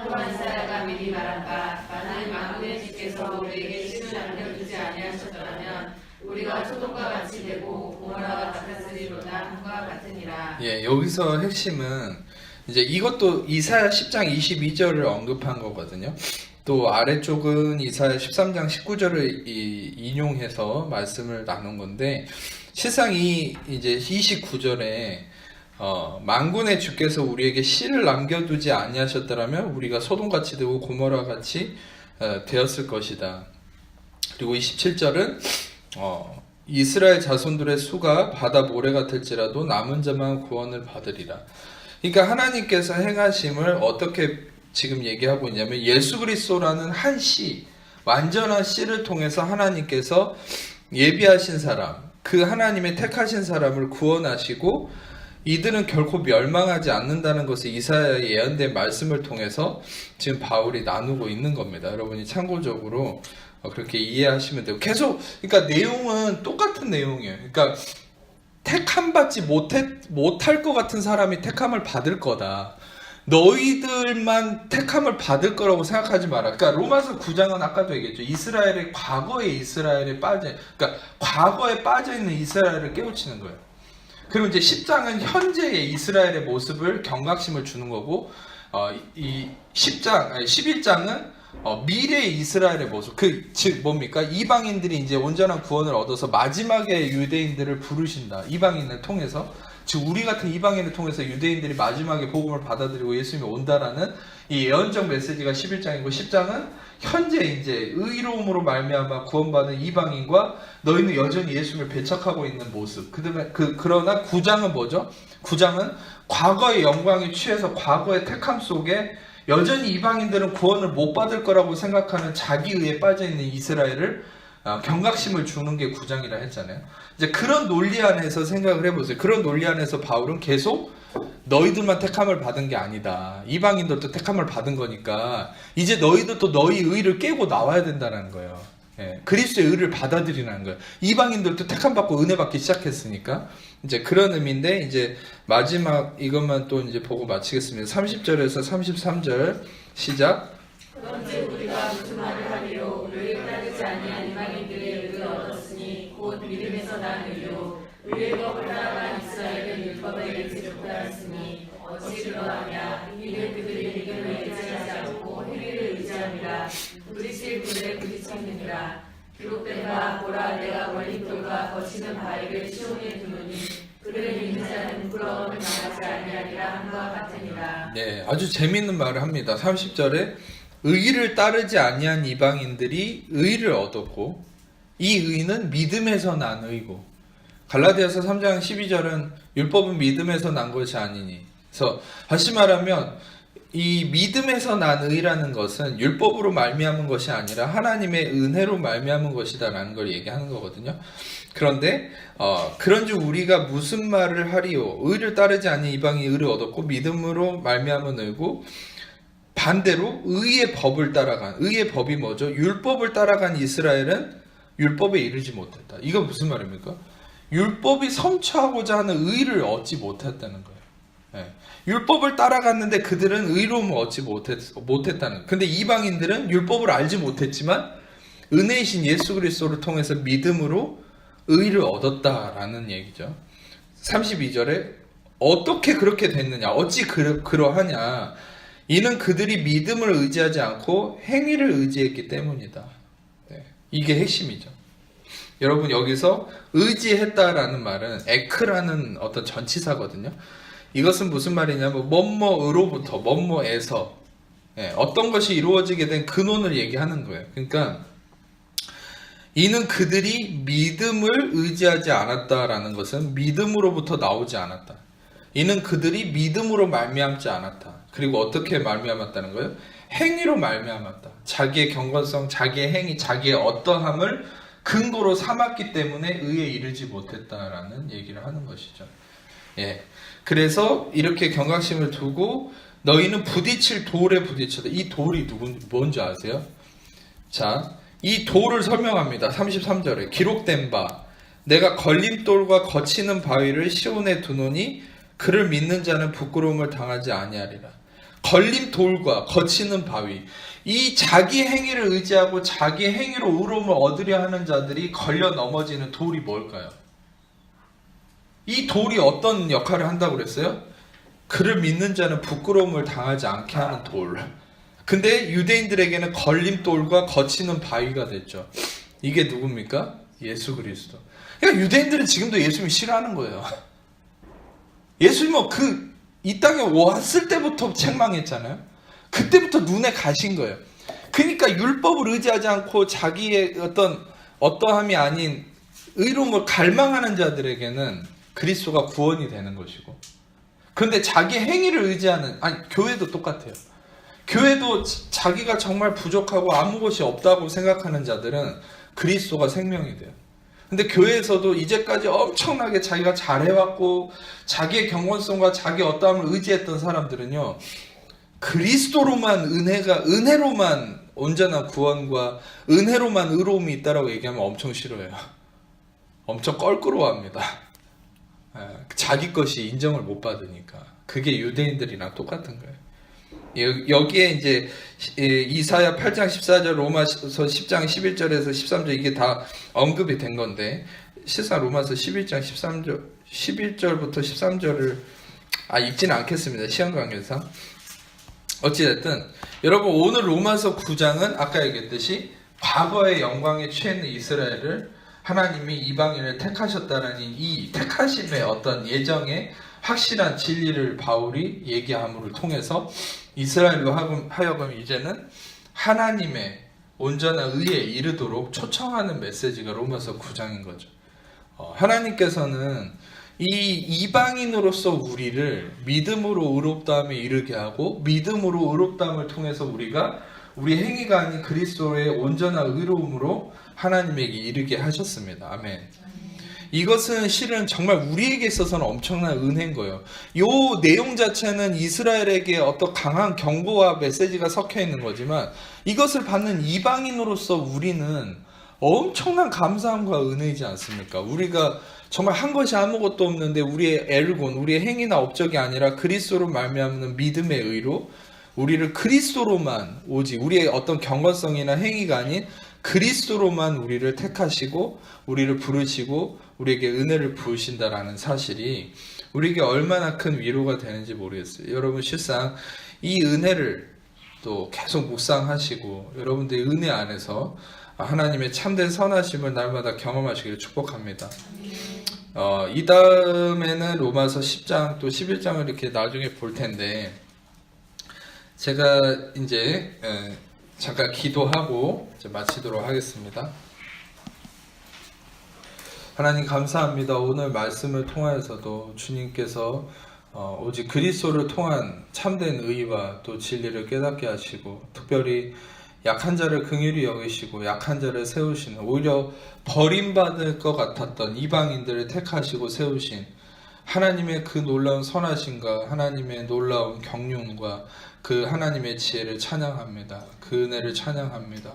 또한 이사야가 미리 말한 바 만일 만군의 주께서 우리에게 신을 남겨두지 아니하셨더라면 우리가 소돔과 같이 되고 고모라와 같았으리로다 함과 같으니라. 예, 여기서 핵심은 이제 이것도 이사야 10장 22절을 언급한 거거든요. 또 아래쪽은 이사야 13장 19절을 인용해서 말씀을 나눈 건데, 실상 이제 29절에 만군의 주께서 우리에게 씨를 남겨두지 아니하셨더라면 우리가 소돔같이 되고 고모라같이 되었을 것이다. 그리고 27절은 이스라엘 자손들의 수가 바다 모래 같을지라도 남은 자만 구원을 받으리라. 그러니까 하나님께서 행하심을 어떻게 지금 얘기하고 있냐면, 예수 그리스도라는 한 씨, 완전한 씨를 통해서 하나님께서 예비하신 사람, 그 하나님의 택하신 사람을 구원하시고 이들은 결코 멸망하지 않는다는 것을 이사야의 예언된 말씀을 통해서 지금 바울이 나누고 있는 겁니다. 여러분이 참고적으로 그렇게 이해하시면 되고, 계속 그러니까 내용은 똑같은 내용이에요. 그러니까 택함 받지 못할 것 같은 사람이 택함을 받을 거다. 너희들만 택함을 받을 거라고 생각하지 마라. 그러니까 로마서 9장은 아까도 얘기했죠. 과거에 이스라엘에 빠져 있는 이스라엘을 깨우치는 거예요. 그리고 이제 10장은 현재의 이스라엘의 모습을 경각심을 주는 거고, 이 11장은 미래의 이스라엘의 모습, 즉 뭡니까? 이방인들이 이제 온전한 구원을 얻어서 마지막에 유대인들을 부르신다. 이방인을 통해서, 즉 우리 같은 이방인을 통해서 유대인들이 마지막에 복음을 받아들이고 예수님이 온다라는 이 예언적 메시지가 11장이고, 10장은 현재 이제 의로움으로 말미암아 구원받은 이방인과 너희는 여전히 예수님을 배척하고 있는 모습. 그러나 9장은 뭐죠? 9장은 과거의 영광에 취해서 과거의 택함 속에 여전히 이방인들은 구원을 못 받을 거라고 생각하는 자기의에 빠져있는 이스라엘을 경각심을 주는 게 9장이라 했잖아요. 이제 그런 논리 안에서 생각을 해보세요. 그런 논리 안에서 바울은 계속 너희들만 택함을 받은 게 아니다. 이방인들도 택함을 받은 거니까 이제 너희들도 너희 의를 깨고 나와야 된다는 거예요. 예, 그리스도의 의를 받아들이는 거예요. 이방인들도 택함 받고 은혜 받기 시작했으니까. 이제 그런 의미인데, 이제 마지막 이것만 또 이제 보고 마치겠습니다. 30절에서 33절 시작. 그런즉 우리가 무슨 말을 하리요? 의를 따르지 아니한 이방인들의 의를 얻었으니 곧 믿음에서 난 의요. 의의 법을 따라간 이스라엘은 율법에 대적하였으니 어찌 그러하냐? 이는 그들이 믿음을 의지하지 않고 행위를 의지함이라. 부딪힐 굴에 부딪혔느니라. 기록된 바 보라, 내가 원림돌과 거치는 바위를 시온에 두노니 그를 믿는 자는 부러움을 당하지 아니하리라 함과 같으니라. 네, 아주 재미있는 말을 합니다. 30절에 의를 따르지 아니한 이방인들이 의를 얻었고 이 의는 믿음에서 난 의고 갈라디아서 3장 12절은 율법은 믿음에서 난 것이 아니니. 그래서 다시 말하면 이 믿음에서 난 의라는 것은 율법으로 말미암은 것이 아니라 하나님의 은혜로 말미암은 것이다라는 걸 얘기하는 거거든요. 그런데 그런즉 우리가 무슨 말을 하리요? 의를 따르지 않는 이방이 의를 얻었고 믿음으로 말미암은 의고 반대로 의의 법을 따라간 의의 법이 뭐죠? 율법을 따라간 이스라엘은 율법에 이르지 못했다. 이거 무슨 말입니까? 율법이 성취하고자 하는 의를 얻지 못했다는 거예요. 네. 율법을 따라갔는데 그들은 의로움을 얻지 못했다는. 근데 이방인들은 율법을 알지 못했지만 은혜이신 예수 그리스도를 통해서 믿음으로 의를 얻었다라는 얘기죠. 32절에 어떻게 그렇게 됐느냐? 어찌 그러하냐? 이는 그들이 믿음을 의지하지 않고 행위를 의지했기 때문이다. 네. 이게 핵심이죠. 여러분 여기서 의지했다라는 말은 에크라는 어떤 전치사거든요. 이것은 무슨 말이냐면 뭐뭐으로부터 뭐뭐에서 어떤 것이 이루어지게 된 근원을 얘기하는 거예요. 그러니까 이는 그들이 믿음을 의지하지 않았다라는 것은 믿음으로부터 나오지 않았다. 이는 그들이 믿음으로 말미암지 않았다. 그리고 어떻게 말미암았다는 거예요? 행위로 말미암았다. 자기의 경건성, 자기의 행위, 자기의 어떠함을 근거로 삼았기 때문에 의에 이르지 못했다라는 얘기를 하는 것이죠. 예. 그래서 이렇게 경각심을 두고 너희는 부딪힐 돌에 부딪혀다. 이 돌이 뭔지 아세요? 자, 이 돌을 설명합니다. 33절에 기록된 바 내가 걸림돌과 거치는 바위를 시온에 두노니 그를 믿는 자는 부끄러움을 당하지 아니하리라. 걸림돌과 거치는 바위, 이 자기 행위를 의지하고 자기 행위로 의로움을 얻으려 하는 자들이 걸려 넘어지는 돌이 뭘까요? 이 돌이 어떤 역할을 한다고 그랬어요? 그를 믿는 자는 부끄러움을 당하지 않게 하는 돌. 근데 유대인들에게는 걸림돌과 거치는 바위가 됐죠. 이게 누굽니까? 예수 그리스도. 그러니까 유대인들은 지금도 예수님을 싫어하는 거예요. 예수님은 이 땅에 왔을 때부터 책망했잖아요. 그때부터 눈에 가신 거예요. 그러니까 율법을 의지하지 않고 자기의 어떠함이 아닌 의로움을 갈망하는 자들에게는 그리스도가 구원이 되는 것이고, 그런데 자기 행위를 의지하는, 교회도 똑같아요. 교회도 자기가 정말 부족하고 아무 것이 없다고 생각하는 자들은 그리스도가 생명이 돼요. 근데 교회에서도 이제까지 엄청나게 자기가 잘해왔고 자기의 경건성과 자기 어떠함을 의지했던 사람들은요, 그리스도로만 은혜로만 온전한 구원과 은혜로만 의로움이 있다라고 얘기하면 엄청 싫어해요. 엄청 껄끄러워합니다. 자기 것이 인정을 못 받으니까. 그게 유대인들이랑 똑같은 거예요. 여기에 이제 이사야 8장 14절, 로마서 10장 11절에서 13절 이게 다 언급이 된 건데, 실상 로마서 11장 11절부터 13절을 읽지는 않겠습니다. 시간 관계상. 어찌됐든 여러분, 오늘 로마서 9장은 아까 얘기했듯이 과거의 영광에 취했는 이스라엘을 하나님이 이방인을 택하셨다는 이 택하심의 어떤 예정의 확실한 진리를 바울이 얘기함을 통해서 이스라엘로 하여금 이제는 하나님의 온전한 의에 이르도록 초청하는 메시지가 로마서 9장인 거죠. 하나님께서는 이 이방인으로서 우리를 믿음으로 의롭다함에 이르게 하고, 믿음으로 의롭다함을 통해서 우리가 우리 행위가 아닌 그리스도의 온전한 의로움으로 하나님에게 이르게 하셨습니다. 아멘. 이것은 실은 정말 우리에게 있어서는 엄청난 은혜인 거예요. 이 내용 자체는 이스라엘에게 어떤 강한 경고와 메시지가 섞여 있는 거지만, 이것을 받는 이방인으로서 우리는 엄청난 감사함과 은혜이지 않습니까? 우리가 정말 한 것이 아무것도 없는데 우리의 엘곤, 우리의 행위나 업적이 아니라 그리스도로 말미암는 믿음의 의로 우리를 그리스도로만, 오직 우리의 어떤 경건성이나 행위가 아닌 그리스도로만 우리를 택하시고 우리를 부르시고 우리에게 은혜를 부으신다라는 사실이 우리에게 얼마나 큰 위로가 되는지 모르겠어요. 여러분, 실상 이 은혜를 또 계속 묵상하시고 여러분들의 은혜 안에서 하나님의 참된 선하심을 날마다 경험하시기를 축복합니다. 이 다음에는 로마서 10장 또 11장을 이렇게 나중에 볼 텐데, 제가 이제 잠깐 기도하고 이제 마치도록 하겠습니다. 하나님 감사합니다. 오늘 말씀을 통하여서도 주님께서 오직 그리스도를 통한 참된 의와 또 진리를 깨닫게 하시고, 특별히 약한 자를 긍휼히 여기시고 약한 자를 세우시는, 오히려 버림받을 것 같았던 이방인들을 택하시고 세우신 하나님의 그 놀라운 선하심과 하나님의 놀라운 경륜과 그 하나님의 지혜를 찬양합니다. 그 은혜를 찬양합니다.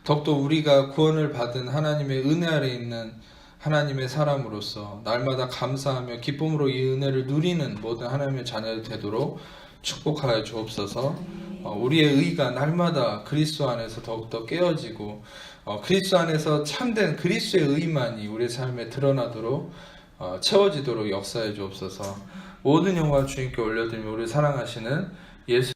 더욱더 우리가 구원을 받은 하나님의 은혜 아래 있는 하나님의 사람으로서 날마다 감사하며 기쁨으로 이 은혜를 누리는 모든 하나님의 자녀들 되도록 축복하여 주옵소서. 우리의 의가 날마다 그리스도 안에서 더욱더 깨어지고 그리스도 안에서 참된 그리스도의 의만이 우리의 삶에 드러나도록 채워지도록 역사해 주옵소서. 모든 영광 주님께 올려드리며 우리 사랑하시는 예수